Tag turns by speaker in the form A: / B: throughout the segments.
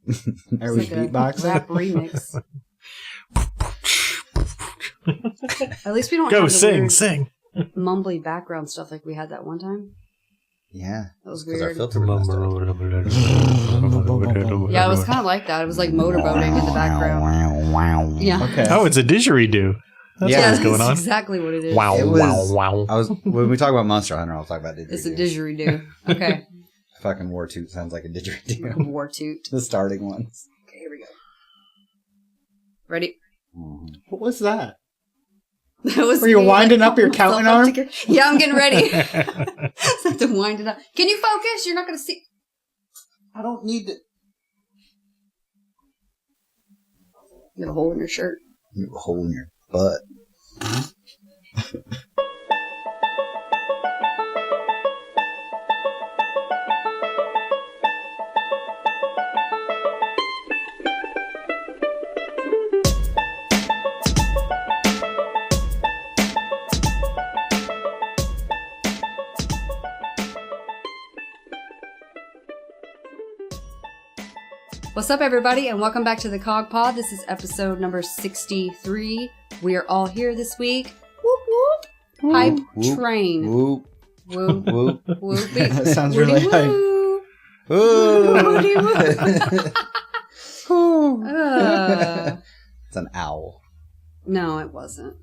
A: Are we beatboxing?
B: Rap remix. At least we don't
C: Go
B: have the
C: sing,
B: weird
C: sing.
B: mumbly background stuff like we had that one time.
D: Yeah.
B: That was
D: 'Cause our
B: weird.
D: filter was messed up.
B: Yeah, it was kind of like that. It was like motorboating in the background. Yeah.
A: Okay.
C: Oh, it's a didgeridoo. That's
D: Yeah,
C: what's going
B: that's
C: on.
B: exactly what it is.
C: Wow,
D: It was-
C: wow.
D: When we talk about Monster Hunter, I'll talk about didgeridoo.
B: It's a didgeridoo. Okay.
D: Fucking War Toot sounds like a didgeridoo.
B: War toot.
D: The starting ones.
B: Okay, here we go. Ready?
D: Mm-hmm.
A: What was that?
B: That was
A: Were you
B: me,
A: winding up your
B: myself
A: counting
B: up
A: arm?
B: to yeah, I'm getting ready. So I have to wind it up. Can you focus? You're not going to see.
D: I don't need to.
B: You have a hole in your shirt.
D: You have a hole in your butt.
B: What's up, everybody, and welcome back to the CoGPod. This is episode number 63. We are all here this week. Whoop, whoop. Hype
D: whoop,
B: train.
D: Whoop.
B: Whoop,
D: Whoop.
B: whoop.
A: That sounds
B: Woody
A: really hype.
B: woo. Woody woo.
D: It's an owl.
B: No, it wasn't.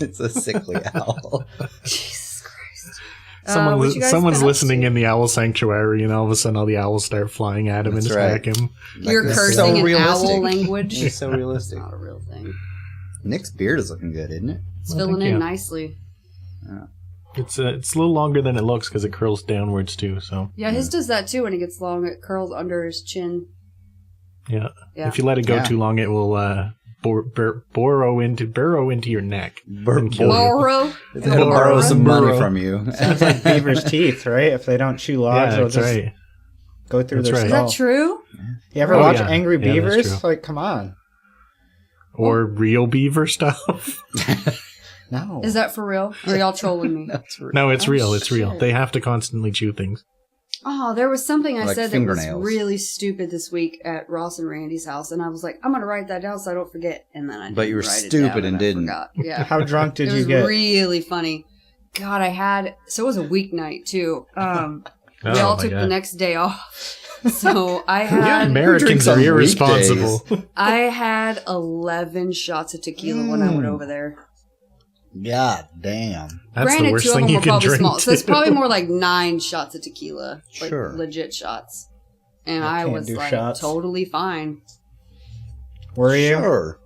D: It's a sickly owl.
B: Jesus Christ.
C: Someone's
B: what you guys been up
C: listening
B: to?
C: in the owl sanctuary, and all of a sudden all the owls start flying at him
D: That's
C: and
D: right.
C: attack him.
B: You're
D: Like,
B: cursing
D: so
B: in
D: realistic.
B: owl language.
D: It's so realistic.
B: Not a real thing.
D: Nick's beard is looking good, isn't it?
B: It's
C: Well,
B: filling
C: thank
B: in
C: you.
B: nicely.
C: It's a little longer than it looks because it curls downwards too. So
B: Yeah, his does that too when he gets long. It curls under his chin.
C: yeah,
B: Yeah.
C: if you let it go
D: Yeah.
C: too long, it will burrow into your neck.
D: Bur-
C: kill you.
B: Borrow.
D: It'll borrow some money
C: Burrow.
D: from you.
A: Sounds like beaver's teeth, right? If they don't chew logs,
C: Yeah,
A: they'll
C: that's
A: just
C: right.
A: go through
C: That's
A: their
C: right.
B: Is
A: skull.
B: that true?
A: You ever
C: Oh,
A: watch
C: yeah.
A: Angry
C: Yeah, that's
A: Beavers?
C: true.
A: Like, come on.
C: Or real beaver stuff.
A: No.
B: Is that for real? Or are y'all trolling me?
D: That's right.
C: No, it's
B: Oh,
C: real. It's real.
B: shit.
C: They have to constantly chew things.
B: Oh, there was something I
D: Like
B: said that was
D: fingernails.
B: really stupid this week at Ross and Randy's house, and I was like, I'm going to write that down so I don't forget. And then I
D: But
B: didn't
D: you were
B: write it
D: stupid
B: down
D: and
B: I
D: didn't.
B: forgot. Yeah.
A: How drunk did
B: It
A: you
B: was
A: get?
B: really funny. God, so it was a weeknight too. We
C: Oh,
B: all
C: my
B: took the
C: God.
B: next day off. So I
C: You
B: had
C: Americans
D: drinks on
C: are irresponsible.
B: I had 11 shots of tequila when I went over there.
D: God damn.
C: That's
B: Granted,
C: the worst
B: 2 of
C: thing
B: them
C: you
B: were
C: can
B: probably
C: drink.
B: small, so it's
C: too.
B: probably more like 9 shots of tequila, like
D: Sure.
B: legit shots. And
A: I
B: I
A: can't
B: was
A: do
B: like
A: shots.
B: totally fine.
A: Were you?
D: Sure.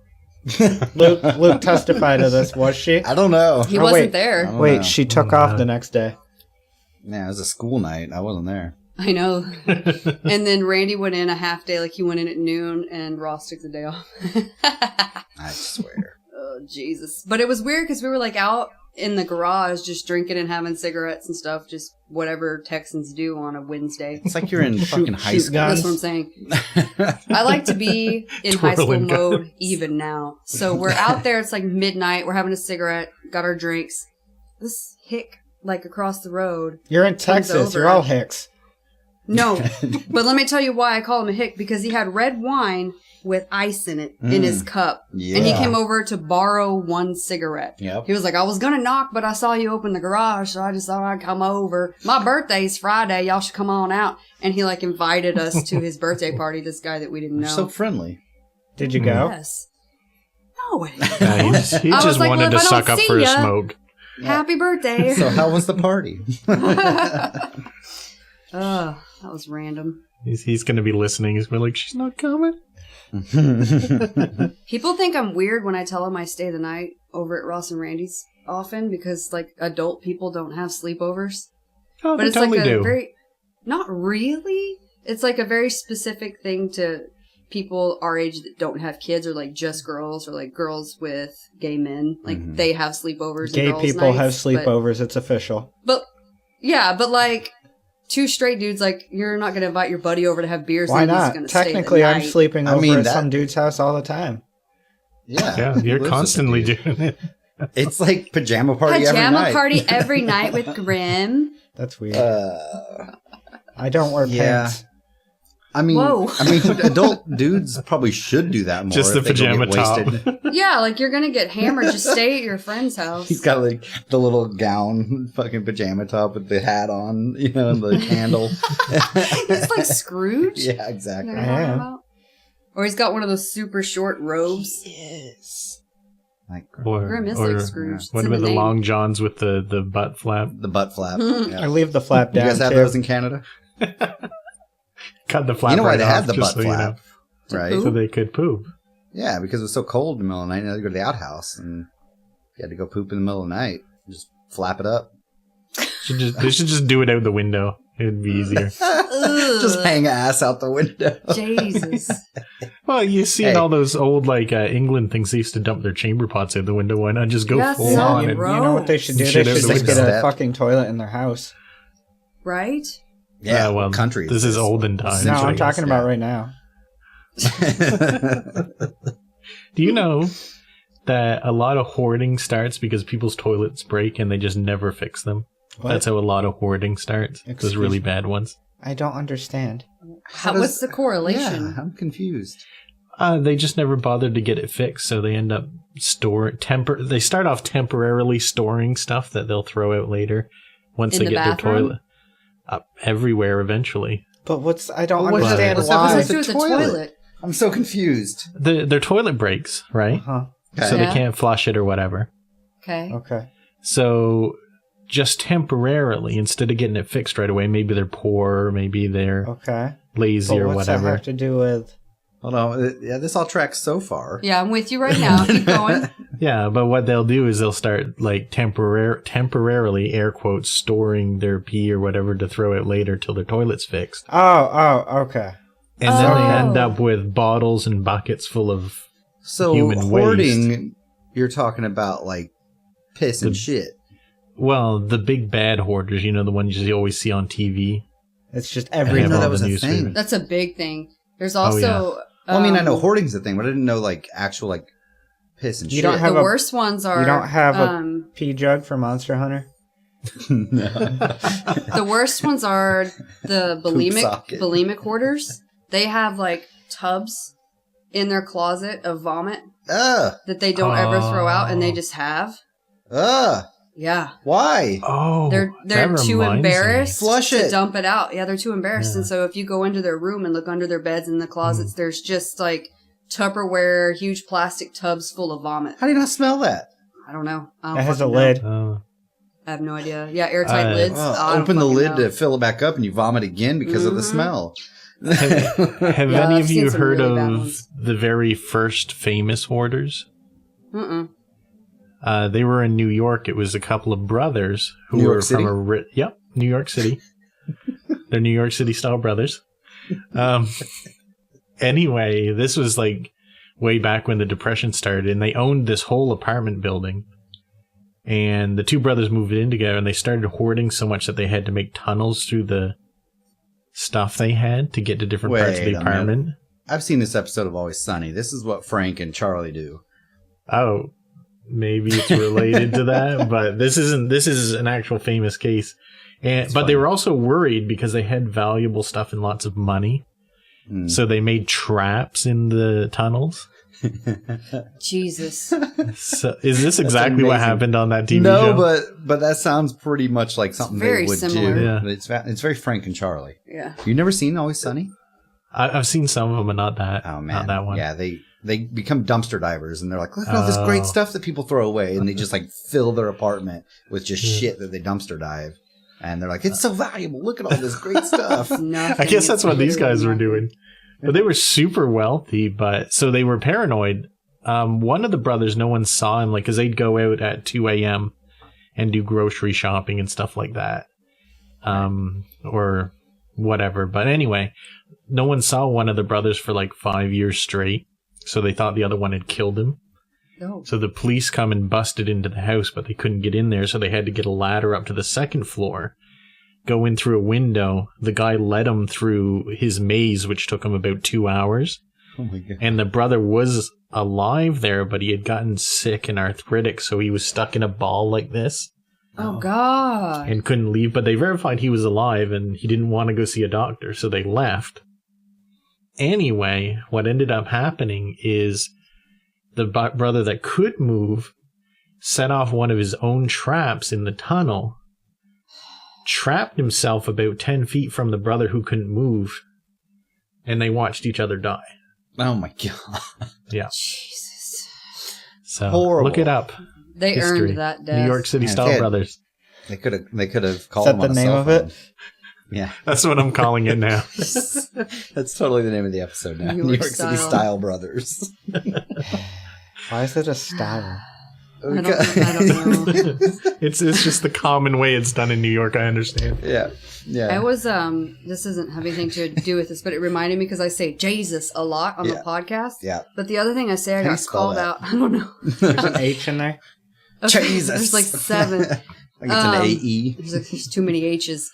A: Luke testified to this, was she?
D: I don't know.
B: He
A: Oh,
B: wasn't
A: wait.
D: I
B: there.
D: don't
A: Wait,
D: know.
A: she took off the next day.
D: Yeah, it was a school night. I wasn't there.
B: I know. And then Randy went in a half day, like he went in at noon, and Ross took the day off.
D: I swear.
B: Oh, Jesus. But it was weird because we were like out in the garage just drinking and having cigarettes and stuff, just whatever Texans do on a Wednesday.
D: It's like you're in fucking high
A: shoot
D: school.
A: guns.
B: That's what I'm saying. I like to be in high school
C: Twirling
B: mode
C: guns.
B: even now. So we're out there, it's like midnight, we're having a cigarette, got our drinks. This hick, like across the road.
A: You're in
B: Comes
A: Texas.
B: over.
A: You're all hicks.
B: No, but let me tell you why I call him a hick, because he had red wine with ice in it in his cup.
D: Yeah.
B: And he came over to borrow 1 cigarette.
D: Yep.
B: He was like, I was going to knock, but I saw you open the garage, so I just thought I'd come over. My birthday's Friday. Y'all should come on out. And he like invited us to his birthday party, this guy that we didn't know.
D: You're so friendly.
A: Did you go?
B: Yes. No, it ain't.
C: Yeah, he
B: I was
C: just
B: like,
C: wanted
B: well, if
C: to
B: I don't
C: suck up
B: see
C: for a
B: ya-
C: smoke.
B: Happy birthday.
D: So how was the party?
B: That was random.
C: He's going to be listening. He's going to be like, she's not coming.
B: People think I'm weird when I tell them I stay the night over at Ross and Randy's often, because like adult people don't have sleepovers.
C: Oh,
B: But
C: they
B: it's
C: totally
B: like a
C: do.
B: very, not really. It's like a very specific thing to people our age that don't have kids, or like just girls, or like girls with gay men. Like they have sleepovers. and
A: Gay
B: girls'
A: people have
B: nights,
A: sleepovers. It's official.
B: But yeah, but like 2 straight dudes, like you're not going to invite your buddy over to have beers.
A: Why
B: and he's
A: not?
B: gonna stay the
A: Technically, I'm
B: night.
A: sleeping
D: I
A: over
D: mean,
A: at
D: that-
A: some dude's house all the time.
D: Yeah.
C: Yeah,
D: Who
C: you're
D: lives with
C: constantly
D: the dude?
C: doing it.
D: It's like pajama party every
B: Pajama
D: night.
B: party every night with Grim.
A: That's weird.
D: Uh,
A: I don't wear
D: yeah.
A: pants.
D: I mean,
B: Whoa.
D: adult dudes probably should do that more.
C: Just the
D: if they go
C: pajama
D: get
C: top.
D: wasted.
B: Yeah, like you're gonna get hammered. Just stay at your friend's house.
D: He's got like the little gown, fucking pajama top with the hat on, and the candle.
B: He's like Scrooge.
D: Yeah, exactly.
B: You know what I'm talking about? Or he's got one of those super short robes.
D: Yes. Like
B: Grim is like Scrooge. It's
C: What
B: in
C: about the
B: name.
C: long johns with the butt flap?
D: the butt flap.
A: I
D: Yeah.
A: leave the flap
D: You
A: down.
D: guys have
A: too.
D: those in Canada?
C: Cut the flap
D: You know why
C: right
D: they
C: off,
D: had the
C: just
D: butt
C: so you
D: flap,
B: To
D: right?
B: poop?
C: so they could poop.
D: Yeah, because it was so cold in the middle of the night. You had to go to the outhouse, and you had to go poop in the middle of the night. Just flap it up.
C: They should just do it out the window. It'd be easier.
D: Just hang ass out the window.
B: Jesus.
C: Well, you see in
D: Hey.
C: all those old England things, they used to dump their chamber pots out the window. Why not just go
B: That's
C: full
B: so
C: on?
A: You
C: And,
B: gross.
A: know what they should do? They
C: Shit
A: should
C: out the
A: just get
D: window.
A: a fucking toilet in their house.
B: Right?
D: Yeah,
C: well,
D: country.
C: this is olden times.
A: No,
C: I
A: I'm
C: guess.
A: talking about right now.
C: Do you know that a lot of hoarding starts because people's toilets break and they just never fix them?
A: What?
C: That's how a lot of hoarding starts. Those
A: Excuse
C: really
A: me?
C: bad ones.
A: I don't understand.
B: What's the correlation?
D: Yeah, I'm confused.
C: They just never bothered to get it fixed, so they end up They start off temporarily storing stuff that they'll throw out later once
B: In
C: they
B: the
C: get
B: bathroom?
C: their toilet. Everywhere eventually.
A: But I don't
D: But what's
A: understand
D: that- what's that
A: why.
B: What's to do with the toilet?
D: I'm so confused.
C: Their toilet breaks, right?
A: Huh.
D: Okay.
C: So
B: Yeah.
C: they can't flush it or whatever.
B: Okay.
A: Okay.
C: So just temporarily, instead of getting it fixed right away, maybe they're poor, maybe they're
A: Okay.
C: lazy
A: But
C: or
A: what's that
C: whatever.
A: have to do with?
D: Hold on. Yeah, this all tracks so far.
B: Yeah, I'm with you right now. Keep going.
C: Yeah, but what they'll do is they'll start temporarily, air quotes, storing their pee or whatever to throw out later till their toilet's fixed.
A: Oh, okay.
C: And then they
B: Oh.
C: end up with bottles and buckets full of
D: So
C: human
D: hoarding, you're talking about like piss and
C: The-
D: shit.
C: the big bad hoarders, the ones you always see on TV.
A: It's just
C: I
D: didn't
A: everything.
D: know
C: all
D: that
C: the
D: was a
C: newspapers.
D: thing.
B: That's a big thing. There's
C: Oh, yeah.
B: also.
D: Well, I mean, I know hoarding's a thing, but I didn't know like actual like piss and
A: You
D: shit.
A: don't have
B: the
A: a-
B: worst ones are.
A: You don't have a
B: um,
A: pea jug for Monster Hunter?
D: No.
B: the worst ones are the
D: socket.
B: bulimic hoarders. They have like tubs in their closet of vomit
D: Ugh.
B: that they don't ever throw out, and they
C: Oh.
B: just have.
D: Ugh.
B: Yeah,
D: Why?
C: Oh,
B: they're
C: that
B: too
C: reminds me.
B: embarrassed
D: Flush
B: to
D: it.
B: dump it out. Yeah, they're too embarrassed,
C: Yeah.
B: and so if you go into their room and look under their beds and the closets, there's just like Tupperware, huge plastic tubs full of vomit.
D: How do you not smell that?
B: I don't know. I don't
A: It has a
B: fucking know.
A: lid.
C: Oh.
B: I have no idea. Yeah, airtight lids.
D: Well,
B: I don't
D: open the
B: fucking
D: lid
B: know.
D: to fill it back up, and you vomit again because of the
B: Mhm.
D: smell.
C: Have
B: Yeah,
C: any
B: I've
C: of
B: seen
C: you
B: some
C: heard
B: really bad
C: of
B: ones.
C: the very first famous hoarders?
B: Mm-mm.
C: They were in New York. It was a couple of brothers who
D: New York
C: were
D: City?
C: from New York City. They're New York City style brothers. Anyway, this was like way back when the Depression started, and they owned this whole apartment building. And the two brothers moved in together, and they started hoarding so much that they had to make tunnels through the stuff they had to get to different parts of
D: Wait
C: the
D: a minute.
C: apartment.
D: I've seen this episode of Always Sunny. This is what Frank and Charlie do.
C: Oh, maybe it's related to that, but this isn't. This is an actual famous case.
D: That's
C: But they
D: funny.
C: were also worried because they had valuable stuff and lots of money.
D: Mm.
C: So they made traps in the tunnels.
B: Jesus.
C: So is this exactly what
D: amazing.
C: happened on that TV
D: No,
C: show?
D: but that sounds pretty much like something
B: very
D: they would
B: similar.
D: do.
C: Yeah.
D: But it's very Frank and Charlie.
B: Yeah.
D: You've never seen Always Sunny?
C: I've seen some of them, but not that.
D: Oh man,
C: Not that one.
D: Yeah, they become dumpster divers, and they're like, look at all this great
C: Oh.
D: stuff that people throw away, and they just like fill their apartment with just
C: Yeah.
D: shit that they dumpster dive, and they're like, it's so valuable. Look at all this great stuff.
B: Nothing
C: I guess that's
B: is
C: what these
B: better
C: guys
B: than
C: were
B: nothing.
C: doing. But they were super wealthy, but so they were paranoid. One of the brothers, no one saw him, like, because they'd go out at 2 a.m. and do grocery shopping and stuff like that. Or whatever. But anyway, no one saw one of the brothers for like 5 years straight. So they thought the other one had killed him.
B: Oh.
C: So the police come and busted into the house, but they couldn't get in there. So they had to get a ladder up to the second floor, go in through a window. The guy led him through his maze, which took him about 2 hours.
D: Oh my god.
C: And the brother was alive there, but he had gotten sick and arthritic. So he was stuck in a ball like this
B: Oh, God.
C: and couldn't leave. But they verified he was alive and he didn't want to go see a doctor. So they left. Anyway, what ended up happening is the brother that could move set off one of his own traps in the tunnel, trapped himself about 10 feet from the brother who couldn't move, and they watched each other die.
D: Oh my god.
C: Yeah.
B: Jesus.
C: So
D: Horrible.
C: look it up.
B: They
C: History.
B: earned that death.
C: New York City
D: Yeah,
C: style brothers.
D: They could have called
A: Is that
D: him
A: the
D: on a
A: name
D: cell
A: of it?
D: phone. Yeah.
C: That's what I'm calling it now.
D: That's totally the name of the episode now.
B: New
D: New
B: York
D: York City
B: style.
D: Style Brothers.
A: Why is it a style?
B: I don't know.
C: It's just the common way it's done in New York. I understand.
D: Yeah. Yeah.
B: I was this doesn't have anything to do with this, but it reminded me because I say Jesus a lot on the podcast.
D: Yeah.
B: But the other thing I say, I
D: How do you
B: got
D: spell
B: called
D: that?
B: out. I don't know.
A: There's an H in there.
D: Jesus.
B: There's like 7.
D: I think it's an AE.
B: There's too many H's.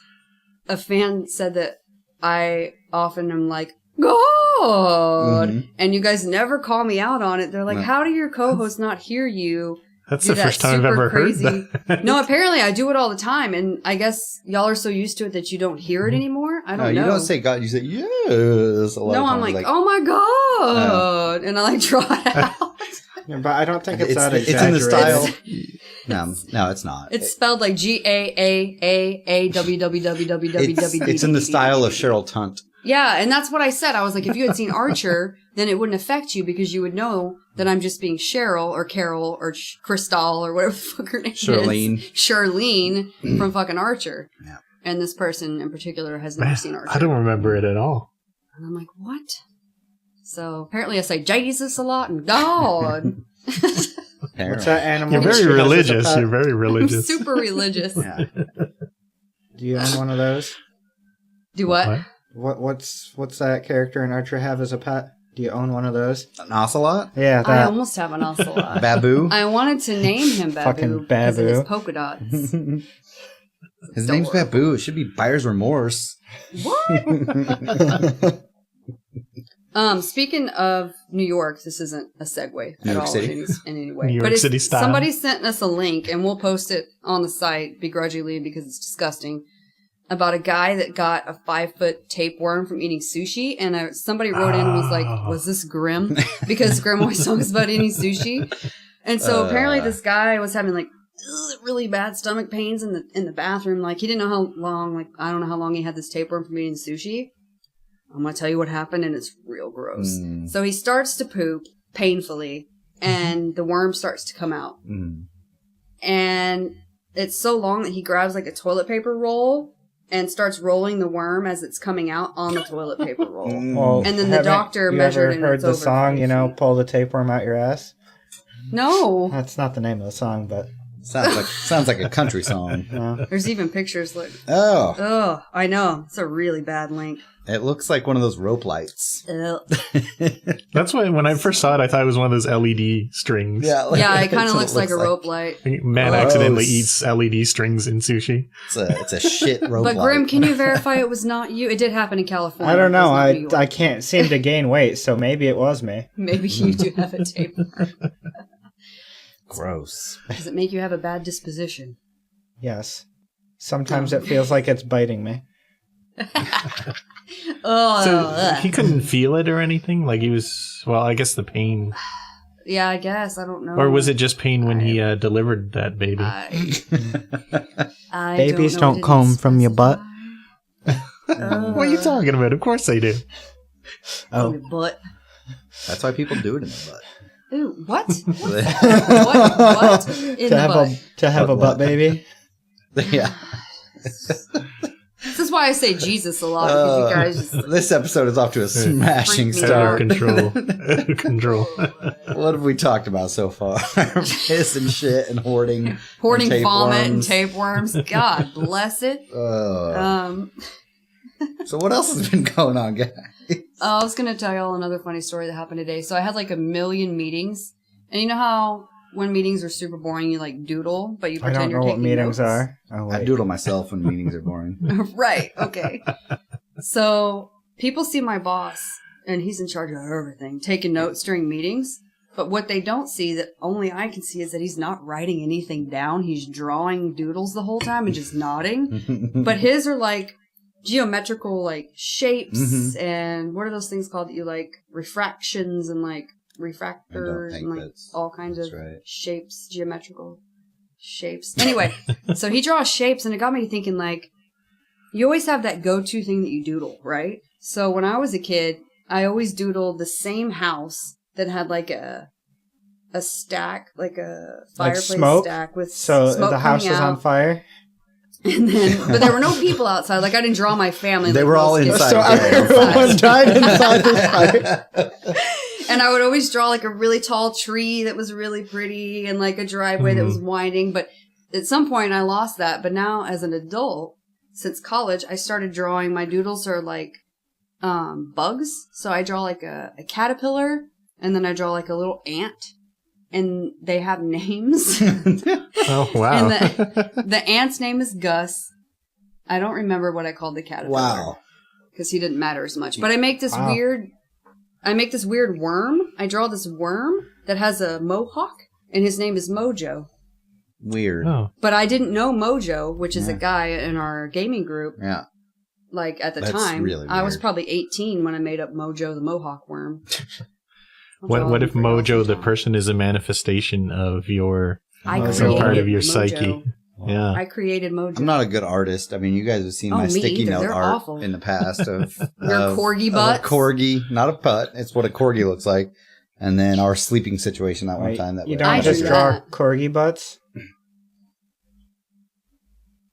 B: A fan said that I often am like, God!
D: Mhm.
B: And you guys never call me out on it. They're like,
D: No.
B: how do your co-hosts not hear you?
C: That's
B: do
C: the
B: that
C: first time I've
B: super
C: ever
B: crazy-
C: heard that.
B: No, apparently I do it all the time. And I guess y'all are so used to it that you don't hear it anymore. I
D: No,
B: don't know.
D: you don't say God. You say yes. A lot
B: No,
D: of
B: I'm
D: times,
B: like, oh my God. And I like draw it out.
A: Yeah, but I don't think it's that
D: it's in the style.
A: exaggerated.
D: No, it's not.
B: It's spelled like GAAAAWWWWWW.
D: It's in the style of Cheryl Tunt.
B: Yeah, and that's what I said. I was like, if you had seen Archer, then it wouldn't affect you because you would know that I'm just being Cheryl or Carol or Crystal or whatever the fuck her name
D: Charlene.
B: is. Charlene from fucking Archer.
D: Yeah.
B: And this person in particular has never seen Archer.
C: I don't remember it at all.
B: And I'm like, what? So apparently I say Jesus a lot and God.
A: What's that animal?
C: You're
A: that she
C: very
A: has as a
C: religious.
A: pet?
C: You're very
B: I'm
C: religious.
B: super religious.
D: Yeah.
A: Do you own one of those?
B: Do what?
A: What's that character in Archer have as a pet? Do you own one of those?
D: An ocelot?
A: Yeah,
B: I
A: that.
B: almost have an ocelot.
D: Babu?
B: I wanted to name him Babu
A: Fucking
B: because of his
A: Babu.
B: polka dots.
D: His name's Babu. It should be Buyer's Remorse.
B: What? Speaking of New York, this isn't a segue
D: New
B: at
D: York
B: all
D: City.
B: in any way.
C: New York
B: but it's,
C: City style.
B: somebody sent us a link, and we'll post it on the site begrudgingly because it's disgusting. About a guy that got a 5-foot tapeworm from eating sushi, and somebody wrote in and was like, "Was this Grim?" Because Grim always talks about eating sushi, and so apparently this guy was having like really bad stomach pains in the bathroom. Like he didn't know how long. Like I don't know how long he had this tapeworm from eating sushi. I'm gonna tell you what happened, and it's real gross. So he starts to poop painfully, and the worm starts to come out, and it's so long that he grabs like a toilet paper roll and starts rolling the worm as it's coming out on the toilet paper roll.
A: Well,
B: And then the
A: haven't
B: doctor
A: you
B: measured
A: ever
B: and
A: heard
B: it's
A: the
B: over
A: song,
B: 5
A: you know,
B: feet.
A: pull the tapeworm out your ass?
B: No,
A: That's not the name of the song, but
D: Sounds like a country song.
B: there's even pictures. Like,
D: Oh,
B: I know it's a really bad link.
D: it looks like one of those rope lights.
B: Ugh.
C: That's why when I first saw it, I thought it was one of those LED strings.
B: Yeah, it kind
D: that's
B: of
D: what
B: looks like a rope light.
C: Man
D: Gross.
C: accidentally eats LED strings in sushi.
D: It's a shit rope
B: But
D: light.
B: Grim, can you verify it was not you? It did happen in California.
A: I don't know.
B: It was not New York.
A: I can't seem to gain weight, so maybe it was me.
B: Maybe you do have a tapeworm.
D: Gross.
B: Does it make you have a bad disposition?
A: Yes. Sometimes it feels like it's biting me.
B: Oh,
C: So
B: ugh.
C: he couldn't feel it or anything? Like he was, well, I guess the pain.
B: Yeah, I guess. I don't know.
C: Or was it just pain when he delivered that baby?
B: I
A: Babies
B: know.
A: don't
B: It
A: come
B: didn't
A: from your butt.
B: specify.
C: What are you talking about? Of course they do.
B: From your butt.
D: That's why people do it in the butt.
B: Ooh, what? What? In the butt.
A: To have a butt baby?
D: Yeah.
B: This is why I say Jesus a lot, because you guys just...
D: This episode is off to a smashing
B: Freak me
C: Out of
D: start.
C: control. Out of control.
D: What have we talked about so far? Piss and shit and hoarding.
B: Hoarding
D: and
B: vomit and
D: tapeworms.
B: tapeworms. God bless it.
D: So what else has been going on, guys?
B: I was going to tell y'all another funny story that happened today. So I had like 1 million meetings. And you know how when meetings are super boring, you like doodle, but you
A: I
B: pretend
A: don't
B: you're
A: know what
B: taking
A: meetings
B: notes?
A: are. Oh,
D: I
A: wait.
D: doodle myself when meetings are boring.
B: Right. Okay. So people see my boss, and he's in charge of everything, taking notes during meetings. But what they don't see, that only I can see, is that he's not writing anything down. He's drawing doodles the whole time and just nodding. But his are like geometrical like shapes
D: Mhm.
B: and what are those things called that you like refractions and like refractors and like all kinds of shapes, geometrical shapes. Anyway, so he draws shapes and it got me thinking like you always have that go-to thing that you doodle, right? So when I was a kid, I always doodled the same house that had like a stack, like a fireplace
A: smoke?
B: stack with
A: So
B: smoke
A: the house
B: coming
A: is
B: out.
A: on fire.
B: And then, but there were no people outside. Like I didn't draw my family.
D: They
B: like
D: were all
B: most kids.
D: inside.
A: So everyone died inside the fire.
B: And I would always draw like a really tall tree that was really pretty and like a driveway that was winding. But at some point I lost that. But now as an adult, since college, I started drawing. My doodles are like bugs. So I draw like a caterpillar and then I draw like a little ant. And they have names.
C: Oh, wow.
B: And the ant's name is Gus. I don't remember what I called the caterpillar.
D: Wow.
B: Because he didn't matter as much. But I make this
A: Wow.
B: weird worm. I draw this worm that has a mohawk, and his name is Mojo.
D: Weird.
C: Oh.
B: But I didn't know Mojo, which is a guy in our gaming group.
D: Yeah.
B: Like at the
D: That's
B: time,
D: really
B: I was
D: weird.
B: probably 18 when I made up Mojo the mohawk worm.
C: What if Mojo, the person, is a manifestation of your
B: I
C: some
B: created
C: part of your
B: Mojo.
C: psyche? Yeah.
B: I created Mojo.
D: I'm not a good artist. I mean, you guys have seen
B: Oh,
D: my
B: me
D: sticky
B: either.
D: note
B: They're
D: art
B: awful.
D: in the past of
B: Your corgi
D: of
B: butts?
D: a corgi, not a putt. It's what a corgi looks like. And then our sleeping situation that one
A: Wait,
D: time. That
A: you
D: we-
B: I
A: don't just
B: drew
A: draw
B: that.
A: corgi butts.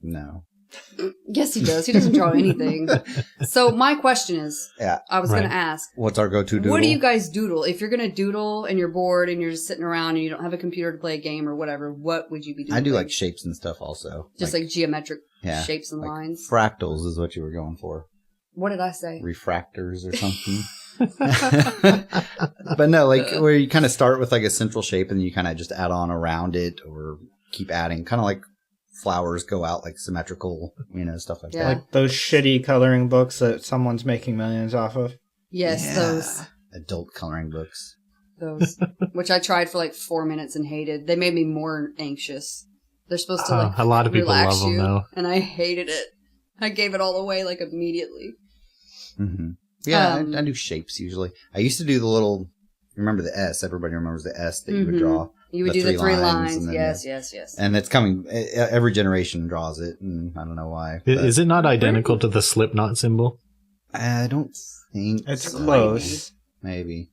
D: No.
B: Yes, he does. He doesn't draw anything. So my question is,
D: Yeah.
B: I was
C: Right.
B: going to ask,
D: What's our go-to doodle?
B: what do you guys doodle? If you're going to doodle and you're bored and you're just sitting around and you don't have a computer to play a game or whatever, what would you be doing?
D: I do like shapes and stuff also.
B: Just like geometric
D: Yeah,
B: shapes and
D: like
B: lines.
D: fractals is what you were going for.
B: What did I say?
D: Refractors or something. But no, like where you kind of start with like a central shape and you kind of just add on around it or keep adding, kind of like flowers go out like symmetrical, stuff like
B: Yeah.
D: that.
A: Like those shitty coloring books that someone's making millions off of.
B: Yes,
D: Yeah.
B: those.
D: Adult coloring books.
B: Those. Which I tried for like 4 minutes and hated. They made me more anxious. They're supposed to like
C: a lot of people
B: relax
C: love them,
B: you,
C: though.
B: and I hated it. I gave it all away like immediately.
D: Mm-hmm. Yeah,
B: Um,
D: I do shapes usually. I used to do the little, remember the S? Everybody remembers the S that you would draw.
B: You would
D: The
B: do the
D: three
B: three
D: lines
B: lines.
D: and then
B: Yes.
D: And it's coming, every generation draws it, and I don't know why. but
C: Is it not identical to the Slipknot symbol?
D: I don't think
A: It's
D: so.
A: close.
D: Maybe.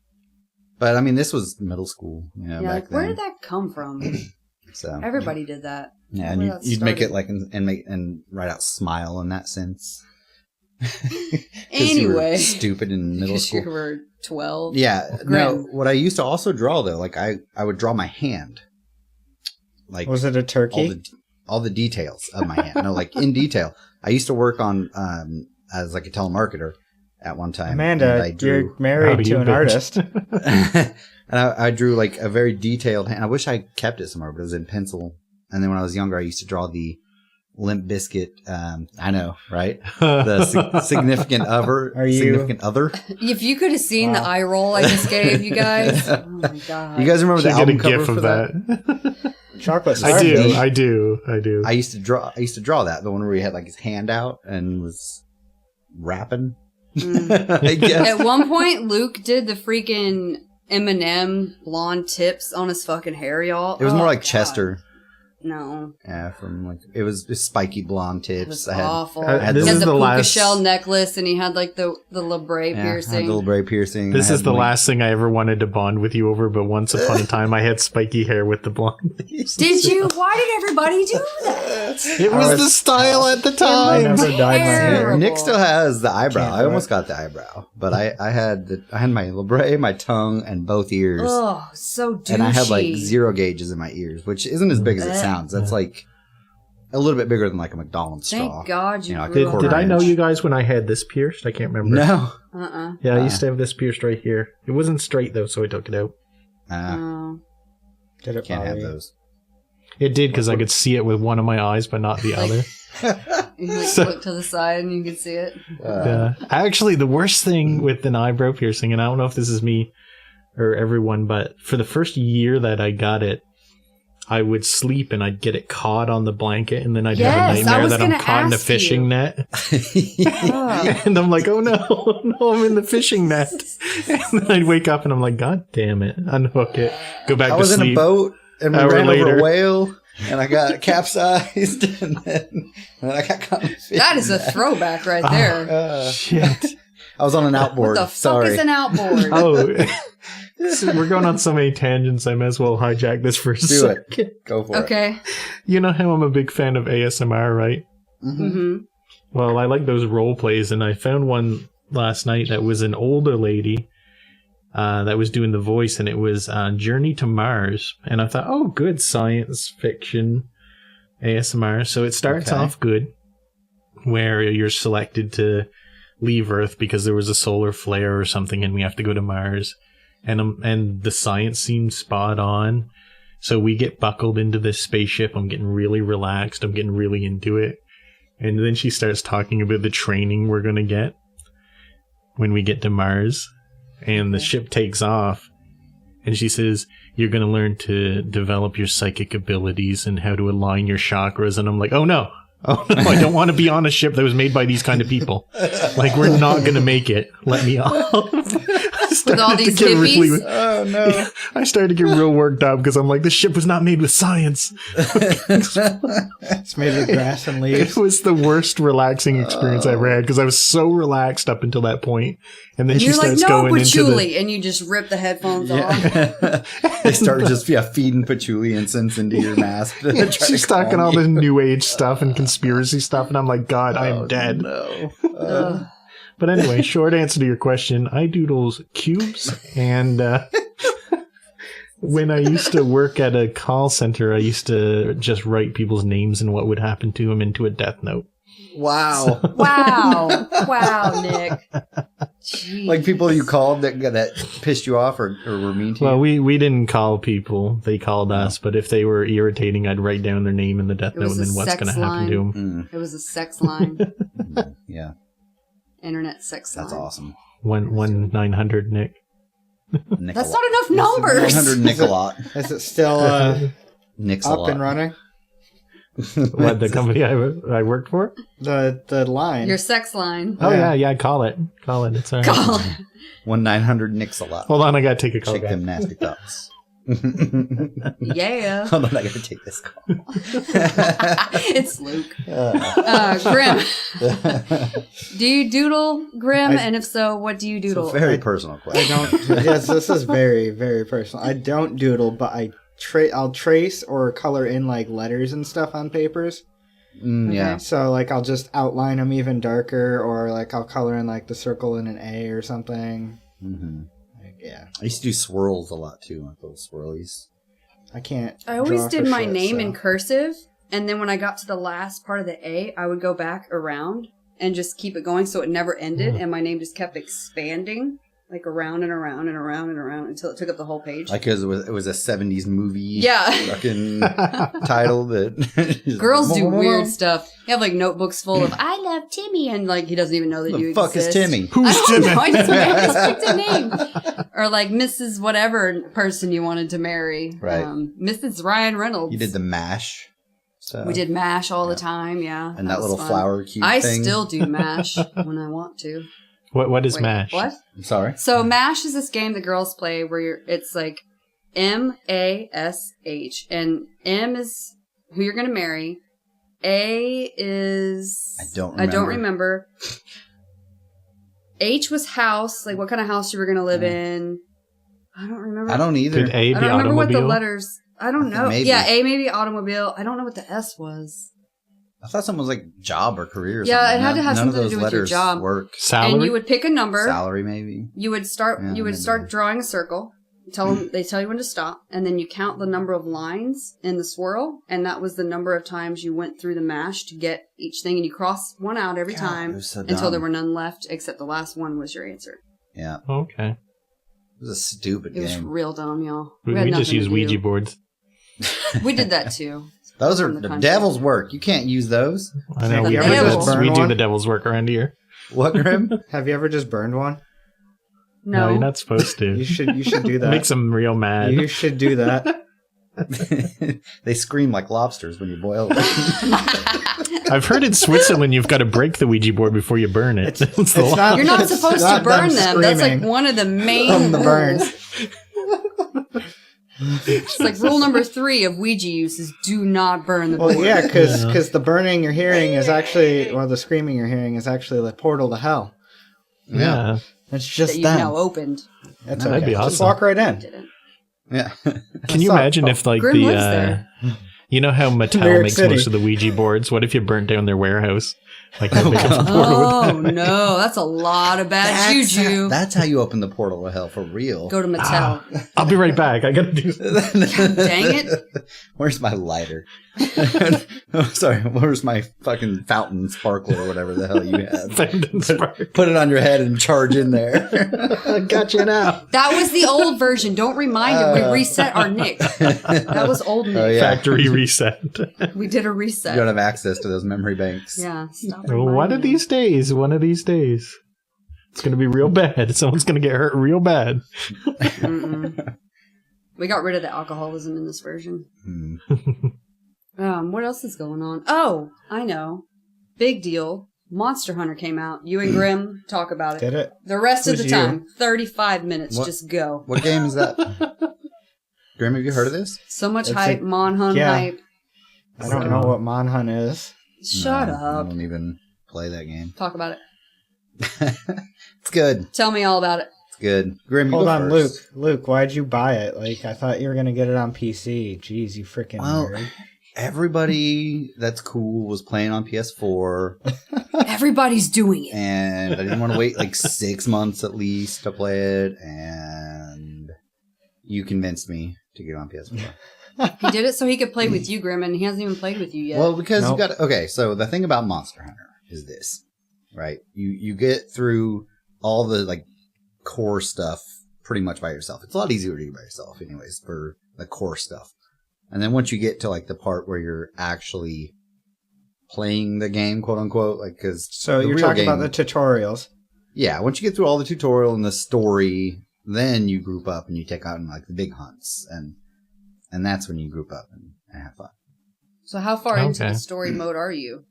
D: But I mean, this was middle school,
B: Yeah,
D: back
B: like where
D: then.
B: did that come from?
D: So
B: Everybody did that.
D: yeah, and
B: Where that
D: you'd make it
B: started.
D: like and write out smile in that sense. 'Cause
B: Anyway.
D: you were stupid in middle
B: Because you
D: school.
B: were 12.
D: Yeah,
B: Grim.
D: no. What I used to also draw though, like I would draw my hand, like
A: Was it a turkey?
D: all the details of my hand. No, like in detail. I used to work on as like a telemarketer at one time. and I
A: Amanda,
D: drew,
A: you're married
C: you
A: to an
C: bitch.
A: artist.
D: and I drew like a very detailed hand. I wish I kept it somewhere, but it was in pencil. And then when I was younger, I used to draw the Limp Bizkit. I know, right? The significant other.
A: Are you-
D: significant other?
B: If you could have seen the eye roll I just gave you guys. Oh my god.
D: You guys remember the
C: Should get a
D: album cover
C: gif
D: for
C: of
D: that?
A: Chocolate
C: I do,
A: starfish.
C: I do.
D: I used to draw that, the one where he had like his hand out and was rapping. I guess.
B: At one point, Luke did the freaking Eminem blonde tips on his fucking hair, y'all.
D: It was more
B: Oh,
D: like
B: God.
D: Chester.
B: No.
D: Yeah, from like it was spiky blonde
B: It
D: tips.
B: was
D: I had
B: awful.
C: I-
D: had
B: He
C: this
B: had
C: is
B: the
C: the
B: puka
C: last-
B: shell necklace, and he had like the labrae
D: I had
B: piercing.
D: the little braid piercing.
C: This
D: I
C: is
D: had,
C: the
D: like-
C: last thing I ever wanted to bond with you over, but once upon a time I had spiky hair with the blonde.
B: Did you? Why did everybody do that?
C: It was the style at the
A: I
C: time.
A: never dyed my hair.
B: Terrible.
D: Nick still has the eyebrow.
A: Can't
D: I
A: do
D: almost
A: it.
D: got the eyebrow, but I had my labrae, my tongue, and both ears,
B: Oh, so douchey.
D: and I had like 0 gauges in my ears, which isn't as big as it
B: Blech.
D: sounds. That's like a little bit bigger than like a McDonald's straw.
B: Thank God you
D: You know,
B: grew
D: did-
B: up.
C: Did I know
D: inch.
C: you guys when I had this pierced? I can't remember.
D: No,
C: Yeah, I used to have this pierced right here. It wasn't straight though, so I took it out.
B: Oh.
A: Did it
D: can't
A: bother
D: have
A: you?
D: those.
C: It did because I could see it with one of my eyes, but not the other.
B: You like
C: So-
B: look to the side and you can see it.
C: Yeah. Actually, the worst thing with an eyebrow piercing, and I don't know if this is me or everyone, but for the first year that I got it, I would sleep and I'd get it caught on the blanket, and then I'd
B: Yes,
C: have
B: I
C: a nightmare
B: was
C: that I'm
B: gonna
C: caught in a
B: ask
C: fishing
B: you.
C: net.
B: Oh.
C: And I'm like, oh no, I'm in the fishing net. And then I'd wake up and I'm like, God damn it, unhook it, go back
D: I
C: to
D: was in
C: sleep.
D: a boat and we
C: Hour
D: ran over
C: later.
D: a whale and I got capsized and then I got caught in a fishing
B: That is a
D: net.
B: throwback right there.
C: Shit.
D: I was on an outboard.
B: What the fuck
D: Sorry.
B: is an outboard?
C: Oh, so we're going on so many tangents. I might as well hijack this for a
D: Do
C: second.
D: it. Go for it.
B: Okay.
C: You know how I'm a big fan of ASMR, right?
D: Mm-hmm.
B: Mm-hmm.
C: Well, I like those role plays, and I found one last night that was an older lady that was doing the voice, and it was Journey to Mars. And I thought, oh, good science fiction ASMR. So it starts
D: Okay.
C: off good, where you're selected to leave Earth because there was a solar flare or something, and we have to go to Mars. And the science seems spot on. So we get buckled into this spaceship. I'm getting really relaxed. I'm getting really into it. And then she starts talking about the training we're going to get when we get to Mars. And the ship takes off. And she says, you're going to learn to develop your psychic abilities and how to align your chakras. And I'm like, oh no, I don't want to be on a ship that was made by these kind of people. Like, we're not going to make it. Let me off.
B: With all these hippies?
D: Oh, no.
C: I started to get real worked up because I'm like, this ship was not made with science.
A: It's made with grass and
C: It
A: leaves.
C: was the worst relaxing experience I ever had because I was so relaxed up until that point. And then
B: You're
C: she
B: like,
C: starts
B: no,
C: going into the...
B: patchouli, and you just rip the headphones off.
D: Yeah. They start just feeding patchouli incense into your mask. to try to
C: She's
D: calm
C: talking all
D: you.
C: this new age stuff and conspiracy stuff. And I'm like, God, I am dead.
D: No.
B: Ugh.
C: But anyway, short answer to your question, I doodles cubes. And when I used to work at a call center, I used to just write people's names and what would happen to them into a death note.
D: Wow.
B: Wow, Nick. Jeez.
D: Like people you called that pissed you off or were mean to
C: Well,
D: you?
C: we didn't call people. They called us. But if they were irritating, I'd write down their name in the death
B: It
C: note
B: was
C: and
B: a
C: then what's
B: sex
C: going to happen to them.
D: Mm,
B: It was a sex line.
D: yeah,
B: Internet sex line.
D: that's awesome.
C: 1-900 Nick.
B: That's not enough numbers.
D: 100 Nicolot.
A: Is it still
D: Nick's
A: up and running?
C: What, the company I worked for?
A: The line.
B: Your sex line.
C: Oh,
A: Yeah.
C: yeah, call it. Call it. It's all right.
B: Call it.
D: 1-900 Nick's a lot.
C: Hold on, I got to take a call.
D: Check
C: back.
D: them nasty thoughts.
B: Yeah.
D: Hold on, I gotta take this call.
B: It's Luke. Grim. Do you doodle, Grim? And if so, what do you
D: It's
B: doodle?
D: a very personal
A: I
D: question.
A: don't. Yes, this is very, very personal. I don't doodle, but I'll trace or color in like letters and stuff on papers.
D: Yeah.
A: So like I'll just outline them even darker, or like I'll color in like the circle in an A or something.
D: Mm-hmm.
A: Like, yeah,
D: I used to do swirls a lot too, like little swirlies.
A: I can't.
B: I always
A: draw
B: did
A: for
B: my
A: shit,
B: name
A: so.
B: in cursive, and then when I got to the last part of the A, I would go back around and just keep it going so it never ended, and my name just kept expanding, like around and around and around and around until it took up the whole page.
D: Like it was a 70s movie.
B: Yeah.
D: Fucking title that.
B: Girls do weird stuff. You have like notebooks full of "I love Timmy," and like he doesn't even know that
D: The
B: you
D: fuck
B: exist.
D: is Timmy?
C: Who's
B: I don't
C: Timmy?
B: know. I just picked a name. Or like Mrs. whatever person you wanted to marry.
D: Right.
B: Mrs. Ryan Reynolds.
D: You did the MASH stuff.
B: We did MASH all the time, yeah.
D: And that
B: was
D: little
B: fun.
D: flower cube
B: I
D: thing.
B: still do MASH when I want to.
C: What is
B: Wait,
C: MASH?
B: What?
D: I'm sorry.
B: So MASH is this game that girls play where it's like MASH, and M is who you're going to marry. A is
D: I don't
B: remember. H was house, like what kind of house you were going to live in. I don't remember.
D: I don't either.
C: Could A
B: I
C: be
B: don't remember what the
C: automobile?
B: letters. I don't know.
D: Maybe.
B: Yeah, A maybe automobile. I don't know what the S was.
D: I thought something was like job or career or
B: Yeah,
D: something.
B: it had to have
D: None of
B: something to
D: those
B: do with your
D: letters
B: job.
D: work.
C: Salary?
B: And you would pick a number.
D: Salary, maybe.
B: You would start.
D: Yeah,
B: you would
D: maybe.
B: start drawing a circle. They tell you when to stop, and then you count the number of lines in the swirl, and that was the number of times you went through the mash to get each thing, and you cross one out every
D: God,
B: time
D: it was so
B: until
D: dumb.
B: there were none left, except the last one was your answer.
D: Yeah.
C: Okay.
D: It was a stupid
B: It was
D: game.
B: real dumb, y'all.
C: We
B: had
C: just
B: nothing
C: use
B: to do.
C: Ouija boards.
B: We did that too.
D: Those are
B: from the
D: the
B: country.
D: devil's work. You can't use those.
C: I know.
B: The
C: We,
B: devil.
C: we do
A: Burn
C: the
A: one?
C: devil's work around here.
D: What, Grim?
A: Have you ever just burned one?
C: No,
B: No,
C: you're not supposed
A: You
C: to.
A: should do
C: It
A: that.
C: makes them real mad.
A: You should do that.
D: They scream like lobsters when you boil them.
C: I've heard in Switzerland you've got to break the Ouija board before you burn it.
A: It's not,
B: You're not
A: it's
B: supposed
A: not
B: to burn them. That's like
A: screaming
B: one of the main
A: from the burn.
B: rules. It's like rule number 3 of Ouija use is do not burn the
A: Well,
B: board.
A: yeah, because the burning you're hearing is actually, the screaming you're hearing is actually the portal to hell.
C: Yeah.
A: It's
B: That
A: just
B: you've
A: them.
B: now opened.
A: That's
C: That'd
A: okay.
C: be
A: Just
C: awesome.
A: walk right in.
B: Didn't.
D: Yeah.
C: Can you imagine if like
B: Grim lives there.
C: you know how
A: New
C: Mattel
A: York
C: makes
A: City.
C: most of the Ouija boards? What if you burnt down their warehouse? Like how big of a portal
B: Oh
C: would that
B: no, that's a lot of bad juju.
D: That's how you open the portal to hell for real.
B: Go to Mattel.
C: I'll be right back. I gotta do
B: Dang it.
D: Where's my lighter? Oh, sorry, where's my fucking fountain sparkler or whatever the hell you have?
C: Fountain spark.
D: Put it on your head and charge in there.
C: I got you now.
B: That was the old version. Don't remind him. We reset our Nick. That was old Nick.
D: Oh, yeah.
C: Factory reset.
B: We did a
D: You
B: reset.
D: don't have access to those memory banks.
B: Yeah. Stop
C: One
B: reminding
C: of
B: me.
C: these days. One of these days. It's gonna be real bad. Someone's gonna get hurt real bad.
B: Mm-mm. We got rid of the alcoholism in this version.
D: Hmm.
B: What else is going on? Oh, I know. Big deal. Monster Hunter came out. You and Grim talk about it.
A: Did it?
B: The rest of
A: Who's
B: the
A: you?
B: time, 35 minutes.
D: What?
B: Just go.
D: What game is that? Grim, have you heard of this?
B: So much
A: It's
B: hype.
A: a-
B: Mon-Hun
A: yeah.
B: hype.
A: I don't know what Manhunt is.
B: Shut
D: No, I
B: up.
D: don't even play that game.
B: Talk about it.
D: It's good.
B: Tell me all about it.
D: It's good. Grim, you
A: Hold
D: go
A: on,
D: first.
A: Luke, why'd you buy it? Like, I thought you were gonna get it on PC. Jeez, you freaking
D: Well,
A: nerd.
D: everybody that's cool was playing on PS4,
B: Everybody's doing it.
D: and I didn't want to wait like 6 months at least to play it, and you convinced me to get on PS4.
B: He did it so he could play with you, Grim, and he hasn't even played with you yet.
D: Well, because
A: Nope.
D: you got okay. So the thing about Monster Hunter is this, right? You get through all the like core stuff pretty much by yourself. It's a lot easier to do by yourself, anyways, for the core stuff. And then once you get to like the part where you're actually playing the game, quote unquote, like because
A: So you're talking about the tutorials.
D: yeah. Once you get through all the tutorial and the story, then you group up and you take out like the big hunts, and that's when you group up and have fun.
B: So how far into
C: Okay.
B: the story mode are you?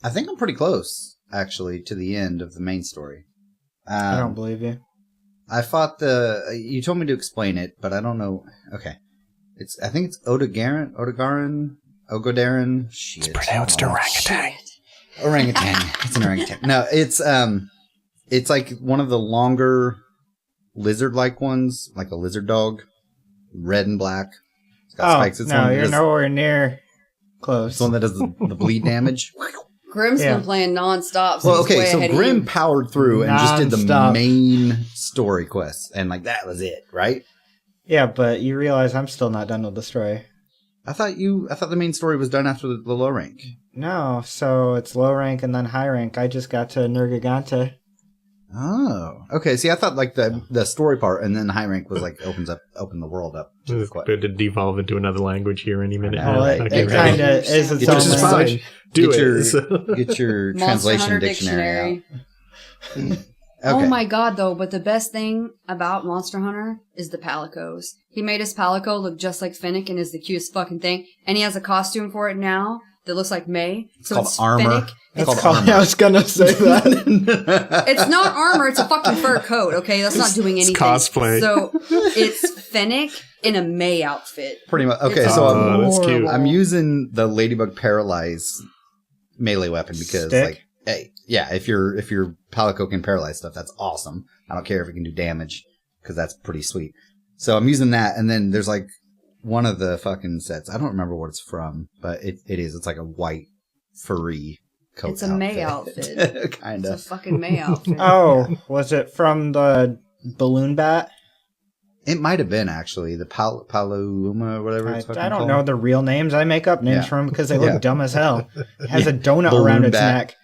D: I think I'm pretty close, actually, to the end of the main story.
A: I don't believe you.
D: I fought you told me to explain it, but I don't know. Okay. I think it's Odogaran? Shit.
C: It's pronounced orangutan.
D: Orangutan. It's an orangutan. No, it's like one of the longer lizard-like ones, like a lizard dog. Red and black. It's got spikes. It's
A: no,
D: one that
A: you're
D: does-
A: nowhere near close.
D: It's the one that does the bleed damage.
B: Grim's
A: Yeah.
B: been playing nonstop. So
D: Well,
B: he's
D: okay,
B: way
D: so
B: ahead of
D: Grim
B: you.
D: powered through and just did the
A: Non-stop.
D: main story quests, and like that was it, right?
A: Yeah, but you realize I'm still not done with the story.
D: I thought the main story was done after the low rank.
A: No, so it's low rank and then high rank. I just got to Nergigante.
D: Oh, okay. See, I thought like the story part and then high rank was like open the world up. To the
C: It's
D: quest.
C: about to devolve into another language here any minute.
D: know.
C: now.
A: Well, it
C: Okay,
A: kind
C: ready?
A: of is its
D: Get
A: own
D: your
C: Which is
A: language.
C: fine. Do
D: Get
C: it.
D: your-
C: So-
D: Get your
B: Monster
D: translation
B: Hunter
D: dictionary out.
B: Oh
D: Okay.
B: my god, though, but the best thing about Monster Hunter is the palicos. He made his palico look just like Finnick and is the cutest fucking thing. And he has a costume for it now that looks like May. So
D: called
B: it's
D: armor.
B: Finnick.
D: It's
A: That's
D: called
A: called, I was gonna say that.
B: It's not armor, it's a fucking fur coat, okay? That's not doing
C: It's
B: anything.
C: cosplay.
B: So it's Finnick in a May outfit.
D: Pretty much. Okay,
B: It's
D: so
C: that's cute.
B: adorable.
D: I'm using the Ladybug Paralyze melee weapon because,
A: Stick?
D: like, hey, yeah, if your Palico can paralyze stuff, that's awesome. I don't care if it can do damage because that's pretty sweet. So I'm using that, and then there's like one of the fucking sets. I don't remember what it's from, but it is. It's like a white furry coat.
B: It's a May outfit.
D: Kind
B: It's a
D: of.
B: fucking May outfit.
A: Oh, was it from the balloon bat?
D: It might have been actually the Paloma or whatever. It's fucking
A: I don't
D: called.
A: know the real names. I make up names
D: Yeah.
A: for them because they look
D: Yeah.
A: dumb as hell. It has a donut
D: Balloon
A: around its
D: bat.
A: neck,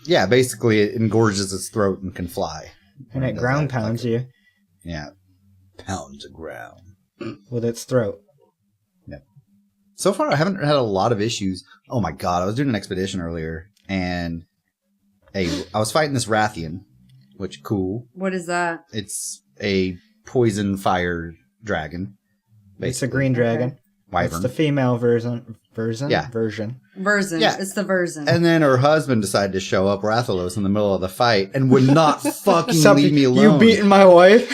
D: Yeah, basically it engorges its throat and can fly.
A: and it
D: does
A: ground
D: that,
A: pounds
D: like-
A: you
D: Yeah, pounds of ground.
A: with its throat.
D: So far, I haven't had a lot of issues. Oh my god, I was doing an expedition earlier, and I was fighting this Rathian, which cool.
B: What is that?
D: It's a poison fire dragon,
A: It's a green dragon.
D: Wyvern.
A: It's the female version.
D: Yeah.
A: Version.
B: Yeah. It's the version.
D: And then her husband decided to show up, Rathalos, in the middle of the fight and would not fucking leave me alone.
A: You beating my wife?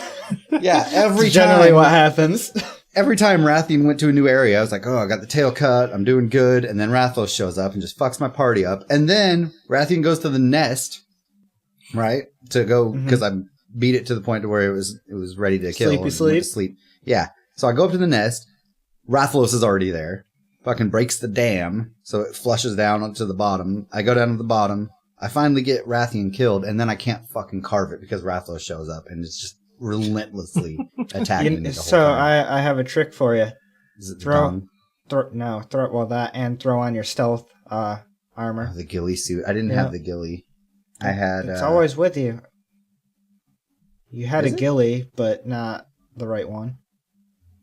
D: Yeah, every time.
A: Generally what happens.
D: Every time Rathian went to a new area, I was like, oh, I got the tail cut. I'm doing good. And then Rathalos shows up and just fucks my party up. And then Rathian goes to the nest, right? To go, because I beat it to the point to where it was ready to kill.
A: Sleep.
D: Yeah. So I go up to the nest. Rathalos is already there. Fucking breaks the dam, so it flushes down onto the bottom. I go down to the bottom. I finally get Rathian killed, and then I can't fucking carve it because Rathalos shows up and it's just relentlessly attacking me the whole time.
A: I have a trick for you.
D: Is it
A: throw that and throw on your stealth armor.
D: Oh, the ghillie suit. I didn't have the ghillie. I had.
A: It's always with you. You had a ghillie, but not the right one.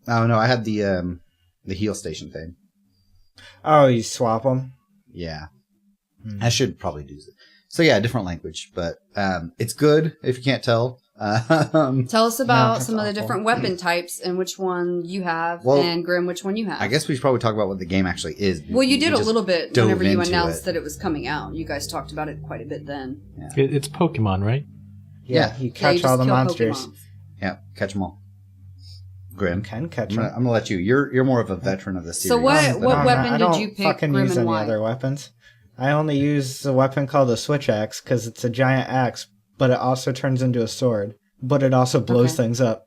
D: Oh no, I had the heal station thing.
A: Oh, you swap them?
D: Yeah. I should probably do it. So yeah, different language, but it's good if you can't tell.
B: Tell us about some of the different weapon types and which one you have, and Grim, which one you have.
D: I guess we should probably talk about what the game actually is.
B: Well, you did a little bit whenever you announced that it was coming out. You guys talked about it quite a bit then.
C: Yeah. It's Pokemon, right?
A: Yeah, you catch all the monsters.
B: Pokemon.
D: Yeah, catch them all. Grim.
A: You can catch them.
D: I'm gonna let you. You're more of a veteran of the series.
B: So what weapon did you pick?
A: Fucking
B: Grim
A: use
B: and
A: any
B: why?
A: other weapons. I only use a weapon called a switch axe because it's a giant axe, but it also turns into a sword. But it also blows things up.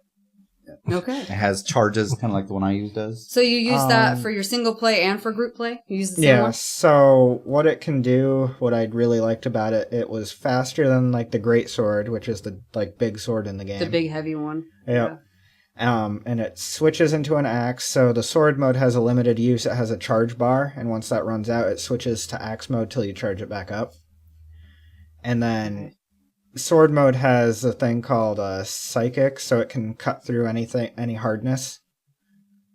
B: Okay.
D: It has charges, kind of like the one I use does.
B: So you use that for your single play and for group play? You use the same one?
A: So what it can do, what I really liked about it, it was faster than like the great sword, which is the like big sword in the game.
B: The big heavy one.
A: Yep. Yeah. And it switches into an axe. So the sword mode has a limited use. It has a charge bar, and once that runs out, it switches to axe mode till you charge it back up. And then sword mode has a thing called psychic, so it can cut through any hardness,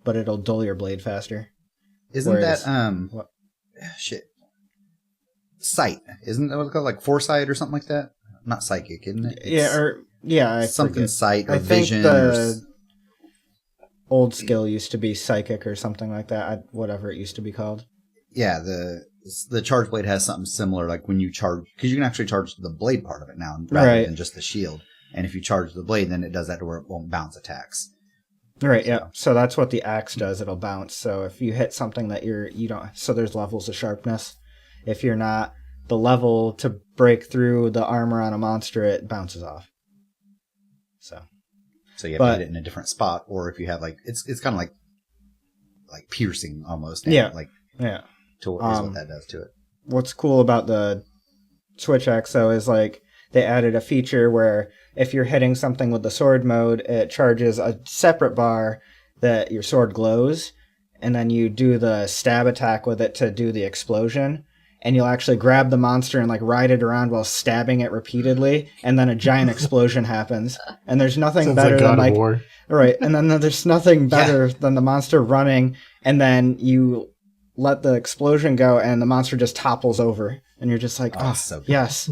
A: but it'll dull your blade faster.
D: Isn't that what? Shit. Sight. Isn't that what it's called? Like foresight or something like that? Not psychic, isn't it? It's something sight or vision.
A: I think the old skill used to be psychic or something like that. Whatever it used to be called. Yeah,
D: the charge blade has something similar, like when you charge, because you can actually charge the blade part of it now rather than just the shield. And if you charge the blade, then it does that to where it won't bounce attacks.
A: Right, yeah. So that's what the axe does. It'll bounce. So if you hit something that you don't, so there's levels of sharpness. If you're not the level to break through the armor on a monster, it bounces off.
D: So you have to hit it in a different spot, or if you have it's kind of like piercing almost.
A: Yeah.
D: To is what that does to it.
A: What's cool about the Switch Axe, though, is they added a feature where if you're hitting something with the sword mode, it charges a separate bar that your sword glows, and then you do the stab attack with it to do the explosion, and you'll actually grab the monster and ride it around while stabbing it repeatedly, and then a giant explosion happens. And there's nothing better than
C: God of War.
A: Right, and then there's nothing better than the monster running, and then you let the explosion go, and the monster just topples over, and you're just like, oh so yes.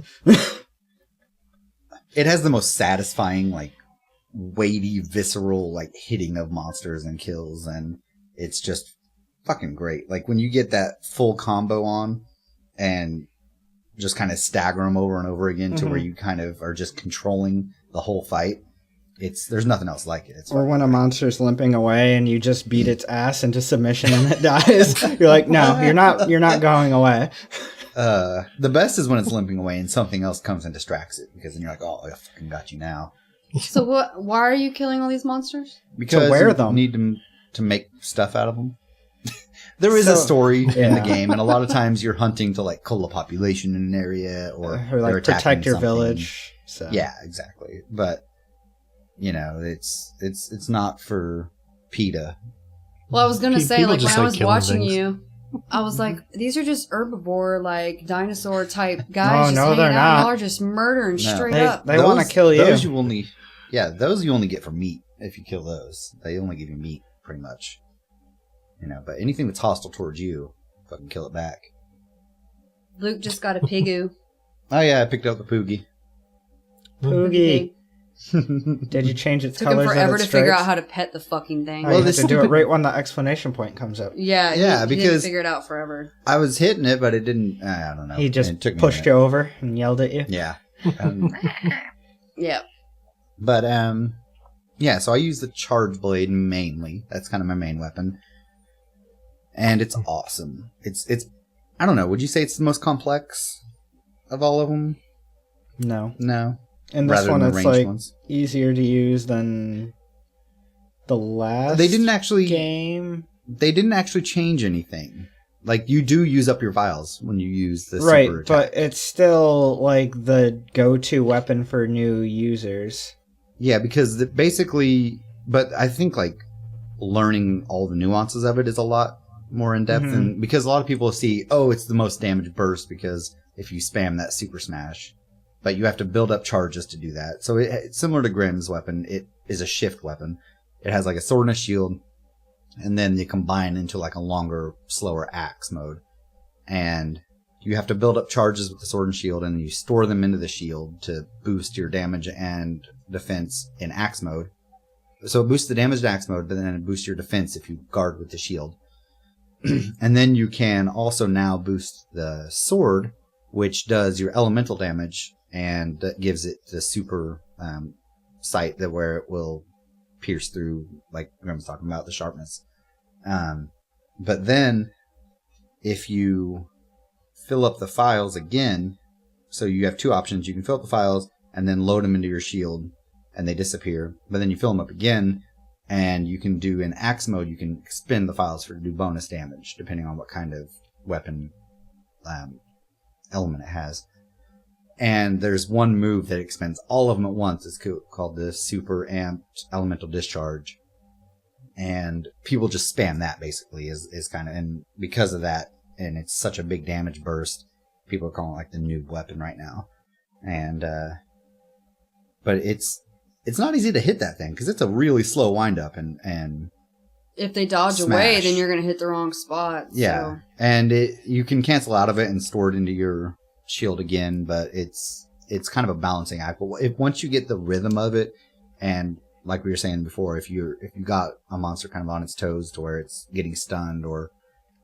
D: It has the most satisfying, weighty, visceral, hitting of monsters and kills, and it's just fucking great. When you get that full combo on, and just kind of stagger them over and over again to where you kind of are just controlling the whole fight. There's nothing else like it.
A: Or when a monster's limping away and you just beat its ass into submission and it dies. You're like, no, you're not going away.
D: The best is when it's limping away and something else comes and distracts it, because then you're like, oh, I fucking got you now.
B: So why are you killing all these monsters?
D: Because
A: to wear
D: you
A: them.
D: Need to make stuff out of them. There is a story in the game, and a lot of times you're hunting to cull a population in an area, or
A: protect your village. So.
D: Yeah, exactly. But it's not for PETA.
B: Well, I was gonna say, when I was watching
C: things.
B: you, I was like, these are just herbivore, dinosaur type guys.
A: No,
B: just
A: they're
B: hanging
A: not.
B: out. Y'all are just murdering straight up.
A: They want to kill you.
D: Those you only get for meat. If you kill those, they only give you meat, pretty much. But anything that's hostile towards you, fucking kill it back.
B: Luke just got a pigoo.
D: Oh yeah, I picked up the Poogie.
A: Poogie. Did you change its
B: Took him
A: colors?
B: forever
A: and
B: to
A: its
B: figure out
A: stripes?
B: how to pet the fucking thing.
A: Oh, you have
D: this-
A: to do it right when the exclamation point comes up.
B: Yeah,
D: Yeah,
B: he didn't
D: because-
B: figure it out forever.
D: I was hitting it, but it didn't. I don't know.
A: He
D: It
A: just
D: took me a
A: pushed
D: minute.
A: you over and yelled at you.
D: Yeah.
B: Yeah.
D: But yeah. So I use the charge blade mainly. That's kind of my main weapon, and it's awesome. It's. I don't know. Would you say it's the most complex of all of them?
A: No.
D: No.
A: And this
D: Rather
A: one,
D: than the
A: it's
D: ranged
A: like
D: ones.
A: easier to use than the last.
D: They didn't actually.
A: game.
D: They didn't actually change anything. Like you do use up your vials when you use the
A: Right,
D: super attack.
A: but it's still like the go-to weapon for new users.
D: Yeah, because basically, but I think like learning all the nuances of it is a lot more in depth, and because a lot of people see, oh, it's the most damage burst because if you spam that super smash, but you have to build up charges to do that. So it's similar to Grimm's weapon. It is a shift weapon. It has like a sword and a shield, and then they combine into like a longer, slower axe mode, and you have to build up charges with the sword and shield, and you store them into the shield to boost your damage and defense in axe mode. So it boosts the damage to axe mode, but then it boosts your defense if you guard with the shield. And then you can also now boost the sword, which does your elemental damage, and that gives it the super sight that where it will pierce through, like Grim was talking about, the sharpness. But then if you fill up the files again, so you have two options. You can fill up the files and then load them into your shield, and they disappear. But then you fill them up again, and you can do in axe mode, you can expend the files to do bonus damage, depending on what kind of weapon element it has. And there's one move that expends all of them at once. It's called the Super Amped Elemental Discharge. And people just spam that, basically, is kind of, and because of that, and it's such a big damage burst, people are calling it like the noob weapon right now. And, but it's not easy to hit that thing, because it's a really slow wind up, and
B: If they dodge away, then you're going to hit the wrong spot.
D: yeah.
B: So.
D: And you can cancel out of it and store it into your shield again, but it's kind of a balancing act. But once you get the rhythm of it, and like we were saying before, if you got a monster kind of on its toes to where it's getting stunned,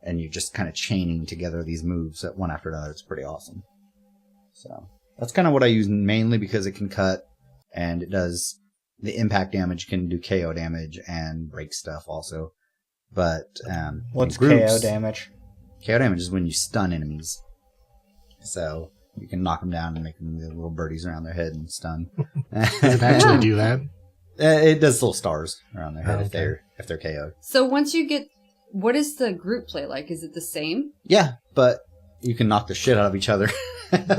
D: and you're just kind of chaining together these moves one after another, it's pretty awesome. So that's kind of what I use mainly, because it can cut, and it does the impact damage, can do KO damage and break stuff also. But
A: What's
D: in groups,
A: KO damage?
D: KO damage is when you stun enemies. So you can knock them down and make them the little birdies around their head and stun.
C: Does it actually do that?
D: It does little stars around their head
C: Oh, okay.
D: if they're KO'd.
B: So once you get, what is the group play like? Is it the same?
D: Yeah, but you can knock the shit out of each other.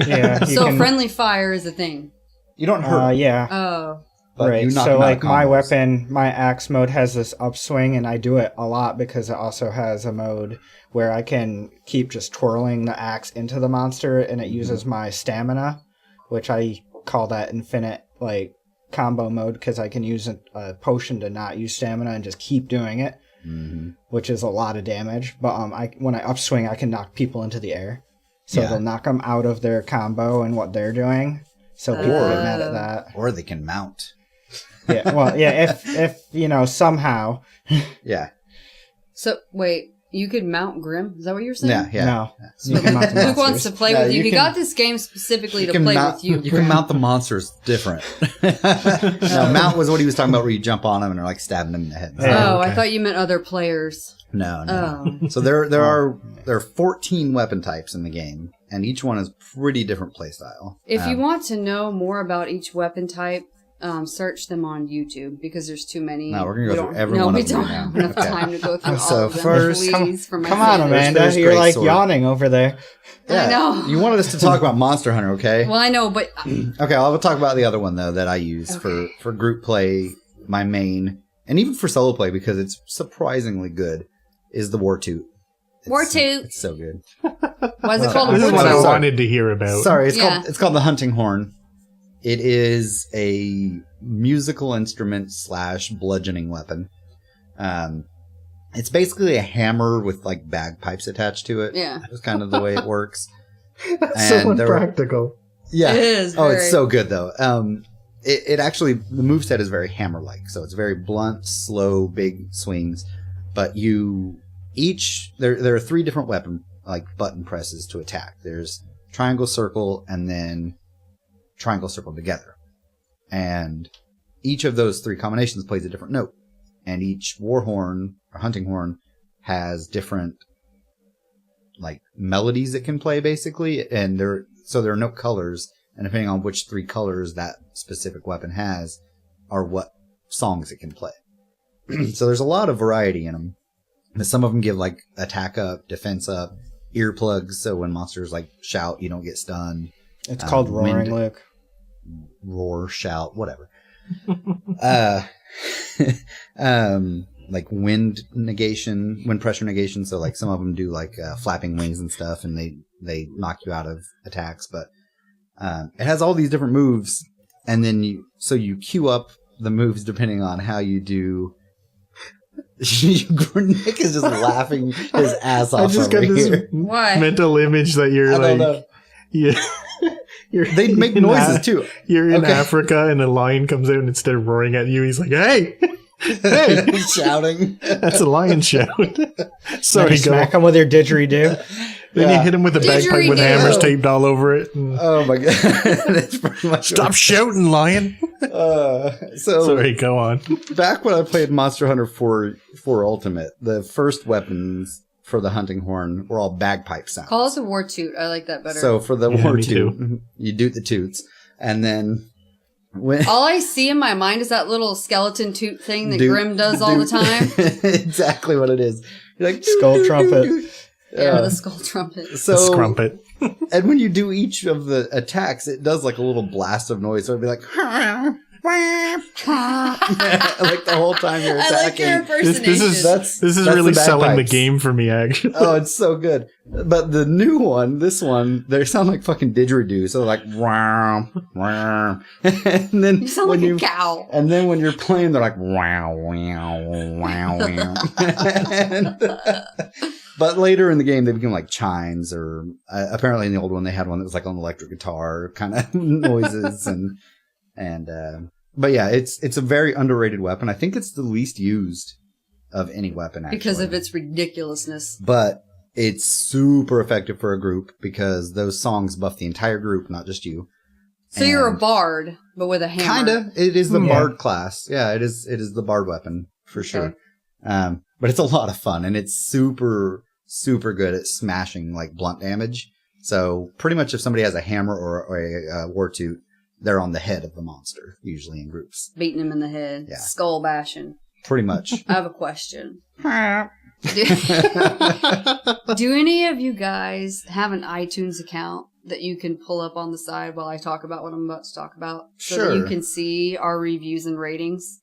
A: Yeah. You
B: So
A: can-
B: friendly fire is a thing.
D: You don't hurt 'em,
A: yeah.
B: Oh.
D: but
A: Right.
D: you knock
A: So
D: them out of
A: like my
D: combos.
A: weapon, my axe mode has this upswing, and I do it a lot because it also has a mode where I can keep just twirling the axe into the monster, and it uses my stamina, which I call that infinite like combo mode, because I can use a potion to not use stamina and just keep doing it, which is a lot of damage. But when I upswing, I can knock people into the air, so
D: Yeah.
A: they'll knock them out of their combo and what they're doing. So people get mad at that.
D: Or they can mount.
A: Yeah, well, yeah, if somehow.
D: Yeah.
B: So wait, you could mount Grim? Is that what you're saying?
D: Yeah.
A: No, you can mount the
B: Luke wants to
A: monsters.
B: play
D: No,
B: with you.
D: you
B: He
D: can-
B: got this game specifically to
D: can
B: play
D: mount,
B: with you.
D: You can mount the monsters different. No, mount was what he was talking about, where you jump on them and are like stabbing them in the head.
A: Yeah.
B: Oh,
C: okay.
B: I thought you meant other players.
D: No.
B: Oh.
D: So there are 14 weapon types in the game, and each one is pretty different playstyle.
B: If you want to know more about each weapon type, search them on YouTube, because there's too many.
D: No, we're gonna go
B: We
D: through
B: don't-
D: every
B: No,
D: one
B: we
D: of them
B: don't
D: right
B: have
D: now.
B: enough
D: Okay.
B: time to go through
D: So
B: all of them.
D: first-
B: Please, for my
A: Come on,
B: sake.
A: Amanda,
D: There's
A: you're
D: great
A: like
D: sword.
A: yawning over there.
B: I know.
D: You wanted us to talk about Monster Hunter, okay?
B: Well, I know, but
D: Okay, I'll talk about the other one though that I use
B: Okay.
D: for group play, my main, and even for solo play, because it's surprisingly good, is the War Toot.
B: War Toot.
D: It's so good.
B: why is it called
C: This
B: a
C: is
B: war
C: what I
B: toot?
D: Sorry.
C: wanted to hear about.
D: Sorry,
B: Yeah.
D: it's called the Hunting Horn. It is a musical instrument / bludgeoning weapon. It's basically a hammer with like bagpipes attached to it.
B: Yeah.
D: That's kind of the way it works.
A: That's so
D: And there were-
A: impractical.
D: Yeah.
B: It is.
D: Oh, it's
B: very-
D: so good though. it actually, the moveset is very hammer-like. So it's very blunt, slow, big swings. But there are 3 different button presses to attack. There's triangle, circle, and then triangle, circle together. And each of those 3 combinations plays a different note. And each war horn or hunting horn has different melodies it can play, basically. And there are note colors, and depending on which 3 colors that specific weapon has are what songs it can play. So there's a lot of variety in them. And some of them give attack up, defense up, earplugs, so when monsters shout, you don't get stunned.
A: It's called roaring, Luke.
D: Roar, shout, whatever. Wind negation, wind pressure negation. So some of them do flapping wings and stuff, and they knock you out of attacks. But it has all these different moves, and then you queue up the moves depending on how you do. Nick is just laughing his ass off.
C: I just got this mental image that you're
D: they make noises too.
C: You're in Africa and a lion comes out and instead of roaring at you, he's like, "Hey, hey!"
D: He's shouting.
C: That's a lion shout.
A: Sorry, you smack him with your didgeridoo.
C: Then you hit him with a bagpipe with hammers taped all over it.
D: Oh my god! That's pretty much.
C: Stop shouting, lion. Sorry, go on.
D: Back when I played Monster Hunter 4 Ultimate, the first weapons for the hunting horn were all bagpipe sounds.
B: Call it the war toot. I like that better.
D: So for the war toot, you doot the toots, and then
B: all I see in my mind is that little skeleton toot thing that Grim does all the time.
D: Exactly what it is. You're like
A: skull trumpet.
B: Yeah, the skull trumpet.
D: So,
C: scrumpet.
D: And when you do each of the attacks, it does a little blast of noise. So it'd be like the whole time you're attacking.
B: I like your impersonation.
C: This is really selling the game for me, actually.
D: Oh, it's so good. But the new one, this one, they sound like fucking didgeridoo. So wow, wow. And then
B: you sound like a cow.
D: And then when you're playing, they're like wow, wow, wow, wow. But later in the game, they become chimes, or apparently in the old one, they had one that was an electric guitar kind of noises, but yeah, it's a very underrated weapon. I think it's the least used of any weapon, actually,
B: because of its ridiculousness.
D: But it's super effective for a group because those songs buff the entire group, not just you.
B: So you're a bard, but with a hammer.
D: Kinda, it is the bard class. Yeah, it is the bard weapon for sure. But it's a lot of fun, and it's super, super good at smashing blunt damage. So pretty much if somebody has a hammer or a war toot, they're on the head of the monster, usually in groups.
B: Beating him in the head. Yeah. Skull bashing.
D: Pretty much.
B: I have a question. Do any of you guys have an iTunes account that you can pull up on the side while I talk about what I'm about to talk about? So that you can see our reviews and ratings?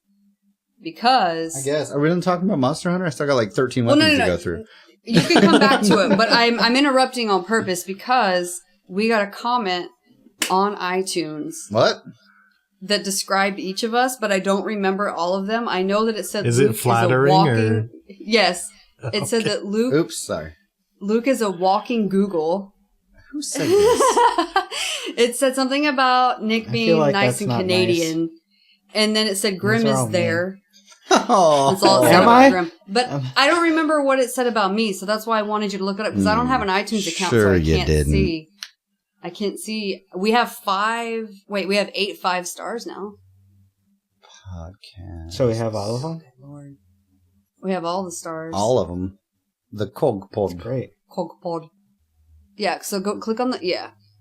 B: Because
D: I guess, are we done talking about Monster Hunter? I still got 13 weapons to go through.
B: You can come back to it, but I'm interrupting on purpose because we got a comment on iTunes.
D: What?
B: That described each of us, but I don't remember all of them. I know that it said
C: is
B: Luke
C: it flattering
B: is a walking. Or? Yes, it said that Luke.
D: Oops, sorry.
B: Luke is a walking Google.
D: Who said this?
B: It said something about Nick being nice and Canadian, nice. And then it said Grim is there.
D: Oh,
B: that's all it said about Grim. But I don't remember what it said about me, so that's why I wanted you to look it up, because I don't have an iTunes account, so I can't see. I can't see. We have 8 5-stars now.
D: Podcast.
A: So we have all of them?
B: Lord. We have all the stars.
D: All of them. The CoGPod.
A: That's great.
B: CoGPod. Yeah, so go click on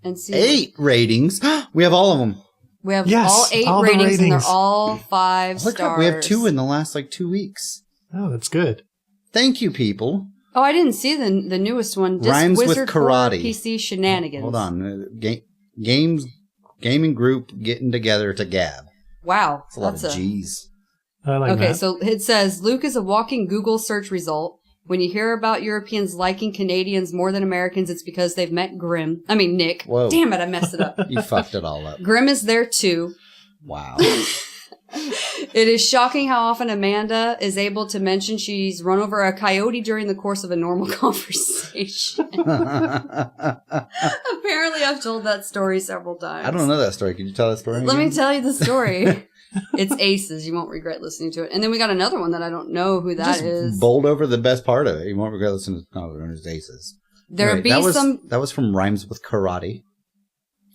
B: and see.
D: 8 ratings. We have all of them.
B: We have all 8 ratings, and they're all 5 stars.
D: We have 2 in the last 2 weeks.
C: Oh, that's good.
D: Thank you, people.
B: Oh, I didn't see the newest one.
D: Rhymes
B: Wizard
D: with karate.
B: PC shenanigans.
D: Hold on. Gaming group getting together to gab.
B: Wow.
D: That's a lot of G's.
C: I like that.
B: Okay, so it says, Luke is a walking Google search result. When you hear about Europeans liking Canadians more than Americans, it's because they've met Nick.
D: Whoa.
B: Damn it, I messed it up.
D: You fucked it all up.
B: Grim is there too.
D: Wow.
B: It is shocking how often Amanda is able to mention she's run over a coyote during the course of a normal conversation. Apparently, I've told that story several times.
D: I don't know that story. Can you tell that story?
B: Let me
D: again?
B: tell you the story. It's Aces. You won't regret listening to it. And then we got another one that I don't know who that is.
D: Just bold over the best part of it. You won't regret listening to His Aces.
B: There
D: Right,
B: be some.
D: That was from Rhymes with Karate.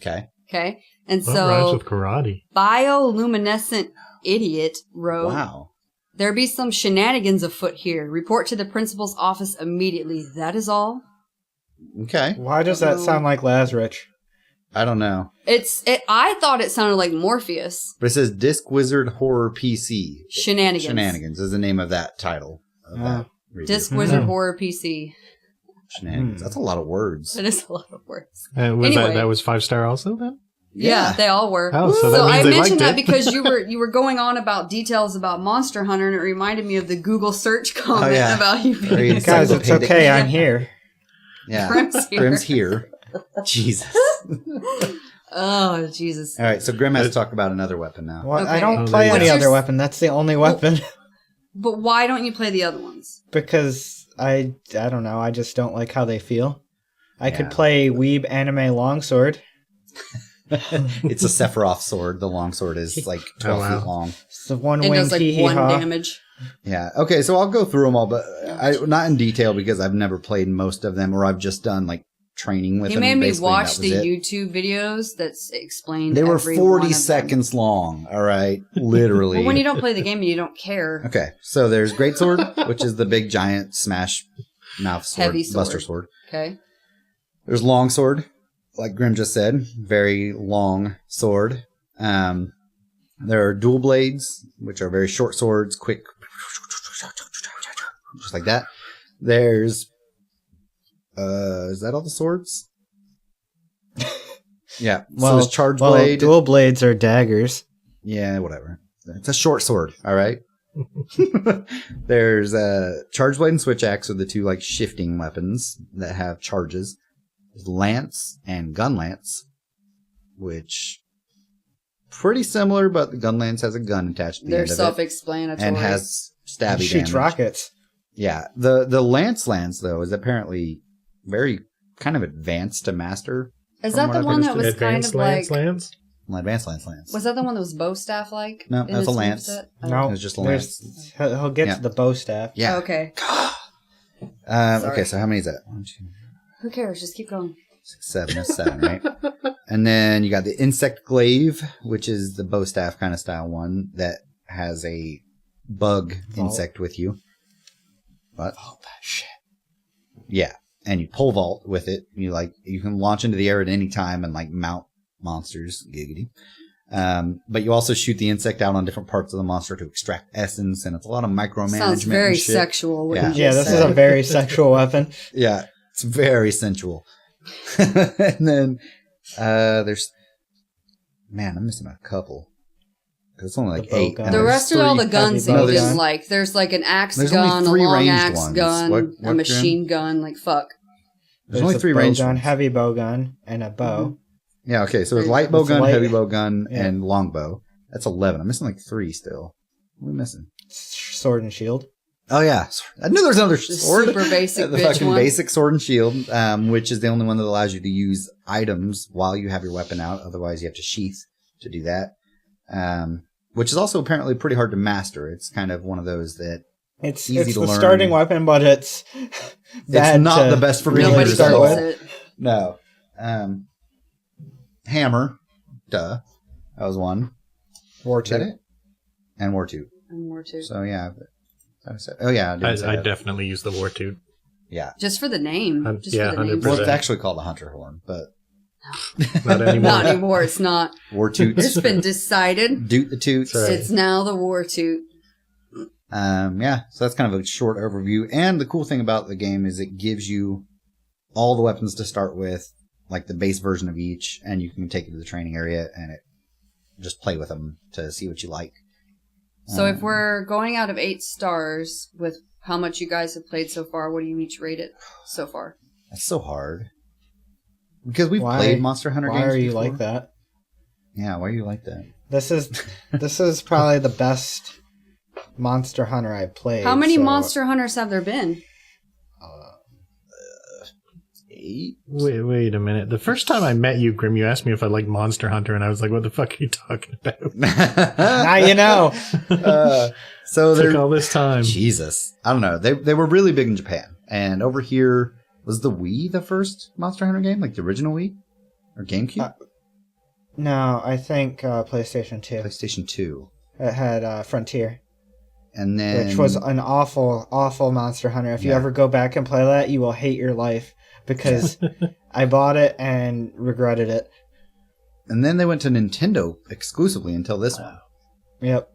D: Okay.
B: Okay. And
C: What rhymes
B: so,
C: with karate?
B: bioluminescent idiot wrote,
D: Wow.
B: there be some shenanigans afoot here. Report to the principal's office immediately. That is all.
D: Okay.
A: Why does that sound like Lazarus?
D: I don't know.
B: I thought it sounded like Morpheus.
D: But it says Disc Wizard Horror PC.
B: Shenanigans.
D: Shenanigans is the name of that title. Of that review.
B: Disc Wizard Horror PC.
D: Shenanigans. That's a lot of words.
B: It is a lot of words.
C: Was that was 5-star also then?
B: Yeah, they all were.
C: Oh, so that means
B: I
C: they
B: mentioned
C: liked
B: that
C: it.
B: because you were going on about details about Monster Hunter, and it reminded me of the Google search comment about you
D: Very
B: being
A: Guys, it's
D: encyclopedic.
A: okay. I'm here.
D: Yeah.
B: Grim's here.
D: Grim's here. Jesus.
B: Oh, Jesus.
D: All right, so Grim has to talk about another weapon now.
A: Well, I
B: Okay.
A: don't
C: Oh,
A: play
C: there
A: any
C: you go.
A: other weapon. That's the only weapon.
B: But why don't you play the other ones?
A: Because I don't know. I just don't like how they feel. I could
D: Yeah.
A: play Weeb Anime Longsword.
D: It's a Sephiroth sword. The long sword is like 12
C: wow.
D: feet long.
A: It's the one
B: It
A: wing
B: does like
A: tee
B: one
A: haw.
B: damage.
D: Yeah. Okay, so I'll go through them all, but not in detail because I've never played most of them, or I've just done like training with
B: You
D: them.
B: made me
D: basically,
B: watch
D: and that
B: the
D: was it.
B: YouTube videos that's explained.
D: They were
B: every
D: 40
B: one of them.
D: seconds long. All right, literally.
B: Well, when you don't play the game, you don't care.
D: Okay, so there's Greatsword, which is the big giant smash mouth sword,
B: Heavy sword.
D: buster sword.
B: Okay.
D: There's Longsword, like Grim just said, very long sword. There are dual blades, which are very short swords, quick, just like that. There's, is that all the swords? Yeah. So there's charge blade.
A: dual blades are daggers.
D: Yeah, whatever. It's a short sword, all right? There's charge blade and switch axe are the two like shifting weapons that have charges. There's lance and gun lance, which pretty similar, but the gun lance has a gun attached to the
B: They're
D: end of it
B: self-explanatory.
D: and has stabby
A: Shoots
D: damage.
A: rockets.
D: Yeah, the lance though is apparently very kind of advanced to master.
B: Is
D: from
B: that
D: what
B: the
D: I've
B: one that
D: understood.
B: was kind
C: Advanced
B: of like...
C: Lance?
D: Advanced lance.
B: Was that the one that was bow staff like?
D: No,
B: in
D: that's
B: this
D: a lance.
B: moveset?
A: No,
D: It was just a
A: there's-
D: lance.
A: He'll get
D: Yeah.
A: to the bow staff.
D: Yeah.
B: Oh, okay.
D: Okay, so how many is that? 1, 2,
B: Who cares? Just keep going.
D: 6, 7. That's 7, right? And then you got the insect glaive, which is the bow staff kind of style one that has a bug insect with you. What?
A: Oh, that shit.
D: Yeah, and you pole vault with it. You can launch into the air at any time and like mount monsters. Giggity. But you also shoot the insect out on different parts of the monster to extract essence, and it's a lot of micromanagement.
B: Sounds very
D: and shit.
B: sexual. What
D: Yeah.
B: you
A: Yeah,
B: just
A: this is
B: said.
A: a very sexual weapon.
D: Yeah, it's very sensual. And then there's, man, I'm missing a couple. 'Cause it's only like
A: The bow
D: 8.
A: gun.
D: and
B: The
D: there's
B: rest of all the
A: heavy
B: guns that
A: bow
B: you didn't
A: gun.
B: like. There's like an axe
D: There's only
B: gun, a
D: 3
B: long
D: ranged
B: axe
D: ones.
B: gun,
D: What,
B: a machine gun. Like, fuck.
D: There's only
A: a
D: 3
A: bow
D: ranged
A: gun,
D: ones.
A: heavy bow gun, and a bow.
D: Yeah, okay, so there's light bow
A: It's
D: gun,
A: light.
D: heavy bow gun,
A: Yeah.
D: and long bow. That's 11. I'm missing like 3 still. What are we missing?
A: Sword and shield.
D: Oh yeah, I knew there was another
B: The
D: sword.
B: super basic
D: The
B: bitch
D: fucking
B: one.
D: basic sword and shield, which is the only one that allows you to use items while you have your weapon out. Otherwise, you have to sheath to do that. Which is also apparently pretty hard to master. It's kind of one of those that
A: It's
D: Easy to
A: the
D: learn.
A: starting weapon, but it's bad
D: not
A: to
D: the best for
A: really
B: Nobody
D: beginners
A: start
D: at all.
B: gets
A: with.
B: it.
D: no. Hammer, duh, that was one.
A: War
D: Is that
A: 2.
D: it? And War 2.
B: And more too.
D: So yeah. Oh yeah, I didn't say
C: I
D: that.
C: definitely use the war toot.
D: Yeah.
B: Just for the name. Just
C: yeah,
B: for the name.
C: 100%.
D: Well, it's actually called a hunter horn, but
C: Not anymore.
B: Not anymore. It's not.
D: War toots.
B: It's been decided.
D: Doot the toots.
C: That's right.
B: It's now the war toot.
D: Yeah, so that's kind of a short overview. And the cool thing about the game is it gives you all the weapons to start with, like the base version of each, and you can take it to the training area and just play with them to see what you like.
B: So if we're going out of 8 stars with how much you guys have played so far, what do you each rate it so far?
D: That's so hard. Because we've
A: Why-
D: played Monster Hunter
A: Why
D: games
A: are you
D: before.
A: like that?
D: Yeah, why are you like that?
A: This is probably the best Monster Hunter I've played.
B: How many
A: so-
B: Monster Hunters have there been?
D: 8.
C: Wait a minute. The first time I met you, Grim, you asked me if I liked Monster Hunter, and I was like, "What the fuck are you talking about?"
A: Now you know.
D: So
C: Took
D: they're
C: all this time.
D: Jesus. I don't know. They were really big in Japan, and over here was the Wii the first Monster Hunter game, like the original Wii or GameCube,
A: No, I think PlayStation 2.
D: PlayStation 2,
A: It had Frontier,
D: and then
A: which was an awful, awful Monster Hunter. If you
D: Yeah.
A: ever go back and play that, you will hate your life because I bought it and regretted it.
D: and then they went to Nintendo exclusively until this one.
A: Yep.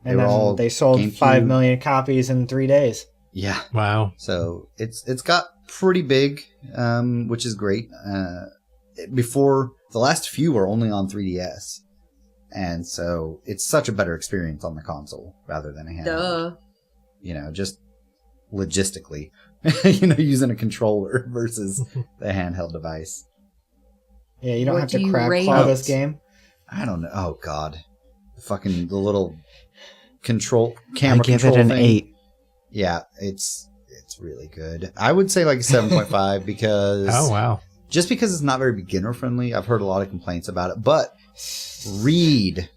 D: They
A: And
D: were all
A: then they sold
D: GameCube.
A: 5 million copies in 3 days.
D: Yeah.
C: Wow.
D: So it's got pretty big, which is great. Before the last few were only on 3DS, and so it's such a better experience on the console rather than a handheld.
B: Duh.
D: You know, just logistically, you know, using a controller versus the handheld device.
A: Yeah, you don't
B: What
A: have
B: do
A: to
B: you
A: crab
B: rate
A: claw
B: it?
A: this game.
D: I don't know. Oh God, the little camera control thing. Yeah, it's really good. I would say like 7.5 because
C: Oh wow.
D: just because it's not very beginner friendly. I've heard a lot of complaints about it, but read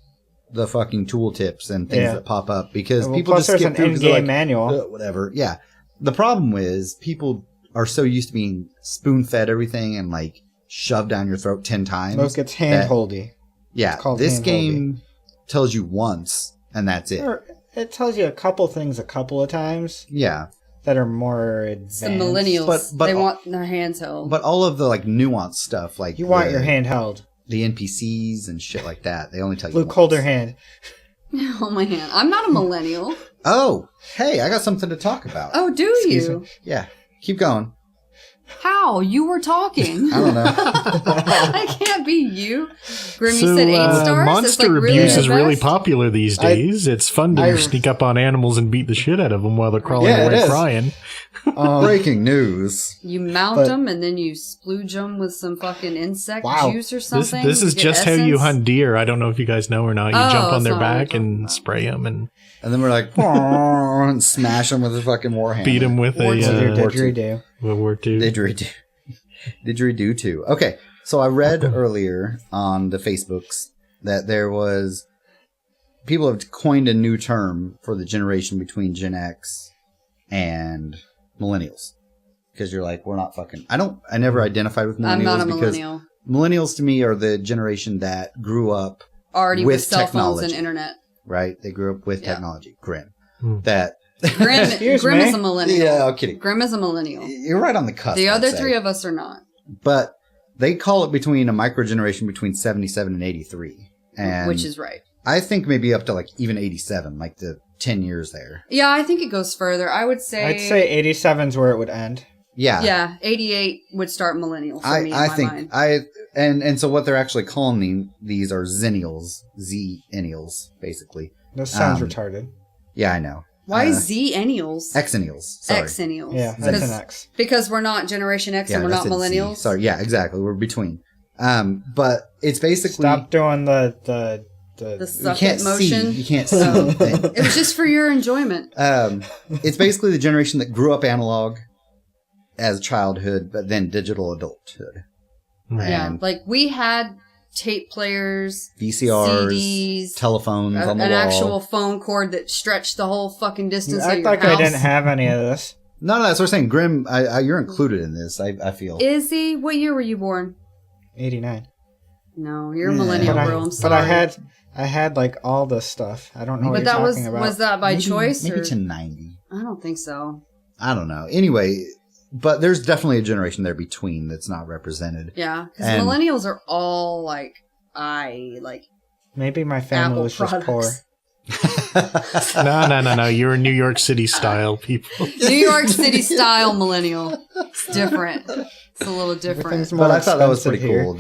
D: the fucking tooltips and things that pop up because
A: Well,
D: people
A: plus
D: just
A: there's
D: skip
A: an
D: through 'cause they're
A: in-game
D: like,
A: manual.
D: whatever. Yeah. The problem is people are so used to being spoon fed everything and like shoved down your throat 10 times.
A: Look, it's hand-holdy.
D: Yeah.
A: it's called
D: This
A: hand-holdy.
D: game tells you once and that's it.
A: Or it tells you a couple things a couple of times
D: Yeah.
A: that are more advanced.
B: It's the millennials.
D: But-
B: they want their hands held.
D: But all of the like nuanced stuff, like
A: You want
D: the,
A: your hand held.
D: the NPCs and shit like that, they only tell you
A: Luke,
D: once.
A: hold her hand.
B: Oh my hand. I'm not a millennial.
D: Oh, hey, I got something to talk about.
B: Oh, do
A: Excuse
B: you?
A: me.
D: Yeah, keep going.
B: How? You were talking.
D: I don't know.
B: I can't be you. Grim, you
C: So,
B: said 8 stars?
C: monster
B: It's like really
C: abuse
B: the
C: is really
B: best?
C: popular these days. It's fun to
A: I-
C: sneak up on animals and beat the shit out of them while they're crawling
A: Yeah, it
C: away
A: is.
C: crying.
D: Breaking news.
B: You mount
A: But-
B: them and then you splooge them with some fucking insect
A: Wow.
B: juice or
C: This
B: something.
C: this is
B: to get
C: just how you
B: essence?
C: hunt deer. I don't know if you guys know or not. You
B: Oh,
C: jump on
B: that's
C: their
B: not what we're
C: back
B: talking
C: and
B: about.
C: spray them and
D: And then we're like, and smash them with a fucking warhammer.
C: beat them with
B: Or
C: a
A: Didgeridoo.
C: World War II.
D: Didgeridoo. Didgeridoo too. Okay, so I read earlier on the Facebooks that there was people have coined a new term for the generation between Gen X and millennials. Because you're like, we're not fucking. I never identified with millennials
B: I'm not a
D: because
B: millennial.
D: millennials to me are the generation that grew up,
B: Already
D: with
B: with cell phones
D: technology.
B: and internet.
D: right? They grew up with
B: Yeah.
D: technology. Grim.
C: Hmm.
D: That.
B: Grim,
A: Excuse
B: Grim
A: me?
B: is a millennial.
D: Yeah, I'm kidding.
B: Grim is a millennial.
D: You're right on the cusp.
B: The
D: I'd
B: other
D: say.
B: three of us are not.
D: But they call it between a micro generation between 77 and 83. And
B: Which is right.
D: I think maybe up to like even 87, like the 10 years there.
B: Yeah, I think it goes further. I would say.
A: I'd say 87's where it would end.
D: Yeah.
B: Yeah, 88 would start millennial for me in
D: I
B: my
D: think
B: mind.
D: and so what they're actually calling these are zennials, Z-ennials, basically.
A: This sounds
D: Um,
A: retarded.
D: Yeah, I know.
B: Why Z-ennials?
D: Xennials. Sorry.
B: Xennials.
A: Yeah, that's an X.
B: Because we're not Generation X and we're not
D: that's a Z.
B: millennials.
D: Sorry, yeah, exactly. We're between. But it's basically
A: Stop doing the
B: The
D: you
B: suck
D: can't
B: it motion.
D: see. You can't see
B: Oh.
D: anything.
B: It was just for your enjoyment.
D: It's basically the generation that grew up analog as childhood, but then digital adulthood.
B: Yeah,
D: And
B: like we had tape players,
D: VCRs,
B: CDs,
D: telephones on the
B: an
D: wall.
B: actual phone cord that stretched the whole fucking
A: You
B: distance of
A: act
B: your
A: like
B: house.
A: I didn't have any of this.
D: No, that's what I'm saying. Grim, you're included in this, I feel.
B: Is he? What year were you born?
A: 89.
B: No, you're a
D: Yeah.
B: millennial,
A: But
B: bro. I'm
A: but
B: sorry.
A: I had like all this stuff. I don't know what
B: But
A: you're
B: that was
A: talking about.
B: was that by
D: maybe,
B: choice?
D: Maybe
B: or?
D: to 90.
B: I don't think so.
D: I don't know. Anyway, but there's definitely a generation there between that's not represented.
B: Yeah, because
D: And-
B: millennials are all like
A: Maybe my family
B: Apple
A: was just poor.
B: products.
C: No. You're a New York City style people.
B: New York City style millennial. It's different. It's a little different.
A: Everything's more
D: But I thought that was pretty
A: expensive
D: cool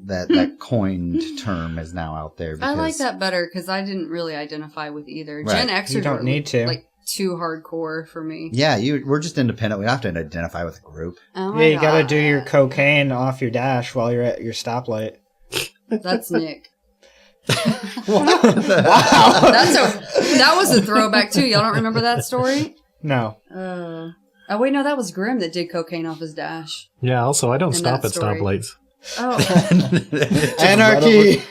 D: that coined term is now out there.
B: I like
D: because-
B: that better because I didn't really identify with either.
D: Right.
B: Gen Xers
A: You don't
B: are
A: need to.
B: like too hardcore for me.
D: Yeah, we're just independent. We don't have to identify with a group.
B: Oh my
A: Yeah, you gotta
B: God.
A: do your cocaine off your dash while you're at your stoplight.
B: That's Nick.
A: Wow.
B: That was a throwback too. Y'all don't remember that story?
A: No.
B: Oh wait, no, that was Grimm that did cocaine off his dash.
C: Yeah, also, I don't
B: In
C: stop
B: that
C: at
B: story.
C: stoplights.
B: Oh,
A: Anarchy.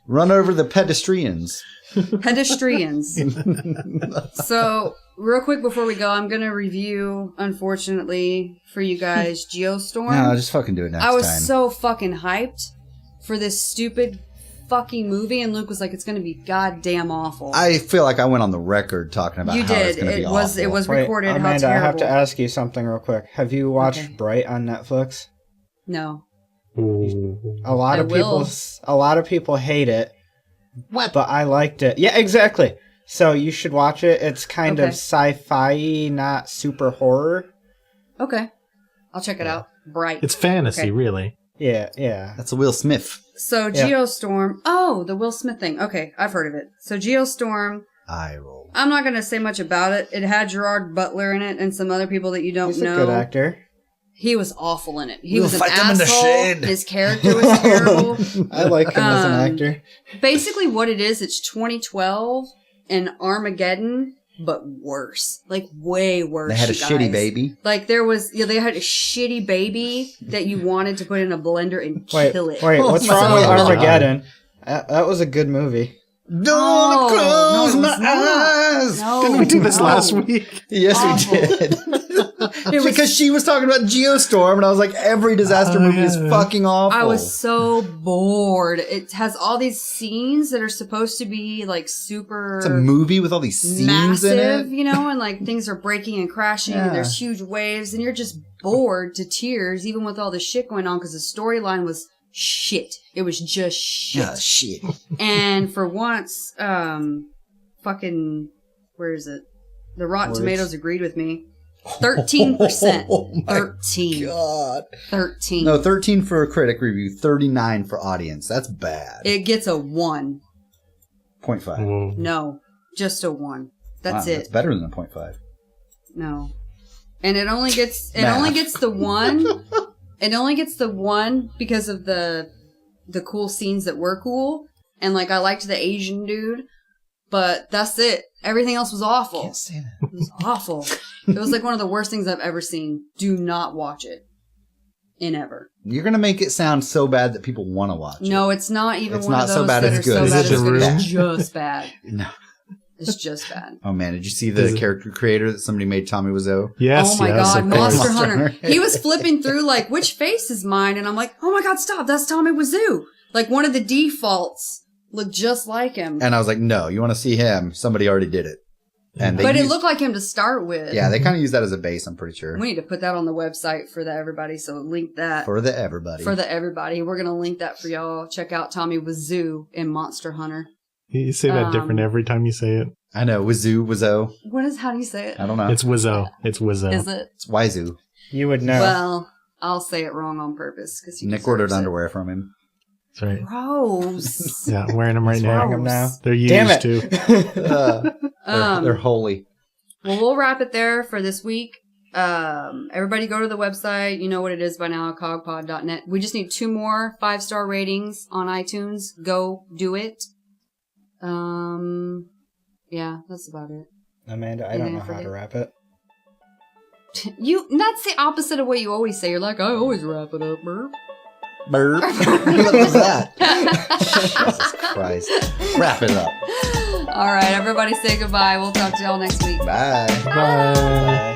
D: Run over the pedestrians.
B: pedestrians. So, real quick before we go, I'm gonna review, unfortunately for you guys, Geostorm.
D: No, just fucking do it next
B: I was
D: time.
B: so fucking hyped for this stupid fucking movie, and Luke was like, "It's gonna be goddamn awful."
D: I feel like I went on the record talking about
B: You
D: how it's
B: did.
D: going to be
B: It was.
D: awful.
B: It was
A: Wait,
B: recorded.
A: Amanda,
B: how
A: I
B: terrible.
A: have to ask you something real quick. Have you watched
B: Okay.
A: Bright on Netflix?
B: No.
C: Ooh.
A: A lot
B: I
A: of
B: will.
A: people hate it. What? But I liked it. Yeah, exactly. So you should watch it. It's kind of
B: Okay.
A: sci-fi, not super horror.
B: Okay. I'll check it out. Bright.
C: It's fantasy,
B: Okay.
C: really.
A: Yeah, yeah.
D: That's a Will Smith.
B: So
A: Yeah.
B: Geostorm. Oh, the Will Smith thing. Okay, I've heard of it. So Geostorm.
D: Eye roll.
B: I'm not gonna say much about it. It had Gerard Butler in it and some other people that you don't
A: He's
B: know.
A: a good actor.
B: He was awful in it. He
D: We'll
B: was an
D: fight them in the
B: asshole.
D: shed.
B: His character was terrible.
A: I like him as an
B: Um,
A: actor.
B: Basically, what it is, it's 2012 and Armageddon, but worse. Like way worse.
D: They had a
B: you
D: shitty
B: guys.
D: baby.
B: Like they had a shitty baby that you wanted to put in a blender and
A: Wait,
B: kill it.
A: wait. What's
D: Oh
A: wrong
D: my
A: with
D: God.
A: Armageddon? That was a good movie.
D: Don't
B: No,
D: close
B: no, it
D: my
B: was not.
D: eyes.
B: No.
C: Didn't we do this
B: No.
C: last week?
D: Yes,
B: Awful.
D: we did.
B: It was-
D: Because she was talking about Geostorm, and I was like, every disaster movie is
C: yeah.
D: fucking awful.
B: I was so bored. It has all these scenes that are supposed to be like super
D: It's a movie with all these scenes
B: massive,
D: in it.
B: you know, and like things are breaking and crashing
D: Yeah.
B: and there's huge waves and you're just bored to tears even with all the shit going on because the storyline was shit. It was just shit.
D: Yeah, shit.
B: And for once, fucking, where is it? The Rotten
A: Words.
B: Tomatoes agreed with me. 13%.
D: Oh my
B: 13.
D: God.
B: 13.
D: No, 13 for a critic review, 39 for audience. That's bad.
B: It gets a 1.
D: 0.5.
C: Whoa.
B: No, just a 1. That's
D: Wow,
B: it.
D: That's better than a 0.5.
B: No. And it only gets
D: Math.
B: the 1. It only gets the 1 because of the cool scenes that were cool. And like I liked the Asian dude, but that's it. Everything else was awful.
D: Can't say that.
B: It was awful. It was like one of the worst things I've ever seen. Do not watch it. In ever.
D: You're going to make it sound so bad that people want to watch it.
B: No, it's not even
D: It's
B: one
D: not
B: of those
D: so bad
B: that
D: it's
B: are
D: good.
B: so
C: Is
B: bad
C: it
B: it's
C: The
B: good.
C: Room?
B: It's just bad.
D: No.
B: It's just bad.
D: Oh man, did you see the character creator that somebody made, Tommy Wiseau?
C: Yes,
B: Oh my
C: yes,
B: god,
C: of course.
B: Monster
D: Monster
B: Hunter.
D: Hunter.
B: He was flipping through like, which face is mine? And I'm like, oh my god, stop, that's Tommy Wiseau. Like one of the defaults looked just like him.
D: And I was like, no, you want to see him? Somebody already did it. And they
B: But it
D: used-
B: looked like him to start with.
D: Yeah, they kind of use that as a base, I'm pretty sure.
B: We need to put that on the website for the everybody, so link that.
D: For the everybody.
B: For the everybody. We're going to link that for y'all. Check out Tommy Wiseau in Monster Hunter.
C: You say that different every time you say it.
D: I know, Wiseau.
B: How do you say it?
D: I don't know.
C: It's Wiseau. It's Wiseau.
B: Is it?
D: It's Wiseau.
A: You would know.
B: Well, I'll say it wrong on purpose. Cause
D: Nick ordered underwear from him.
C: That's right.
B: Gross.
C: Yeah, wearing them right
A: He's
C: now.
A: wearing them now.
C: They're
A: Damn
C: used
A: it.
C: too.
D: They're holy.
B: Well, we'll wrap it there for this week. Everybody go to the website. You know what it is by now, CoGPod.net. We just need 2 more 5-star ratings on iTunes. Go do it. Yeah, that's about it.
A: Amanda, I don't know how to wrap it.
B: That's the opposite of what you always say. You're like, I always wrap it up, burp.
D: Burp. What was that? Jesus Christ. Wrap it up.
B: All right, everybody say goodbye. We'll talk to y'all next week.
D: Bye.
C: Bye.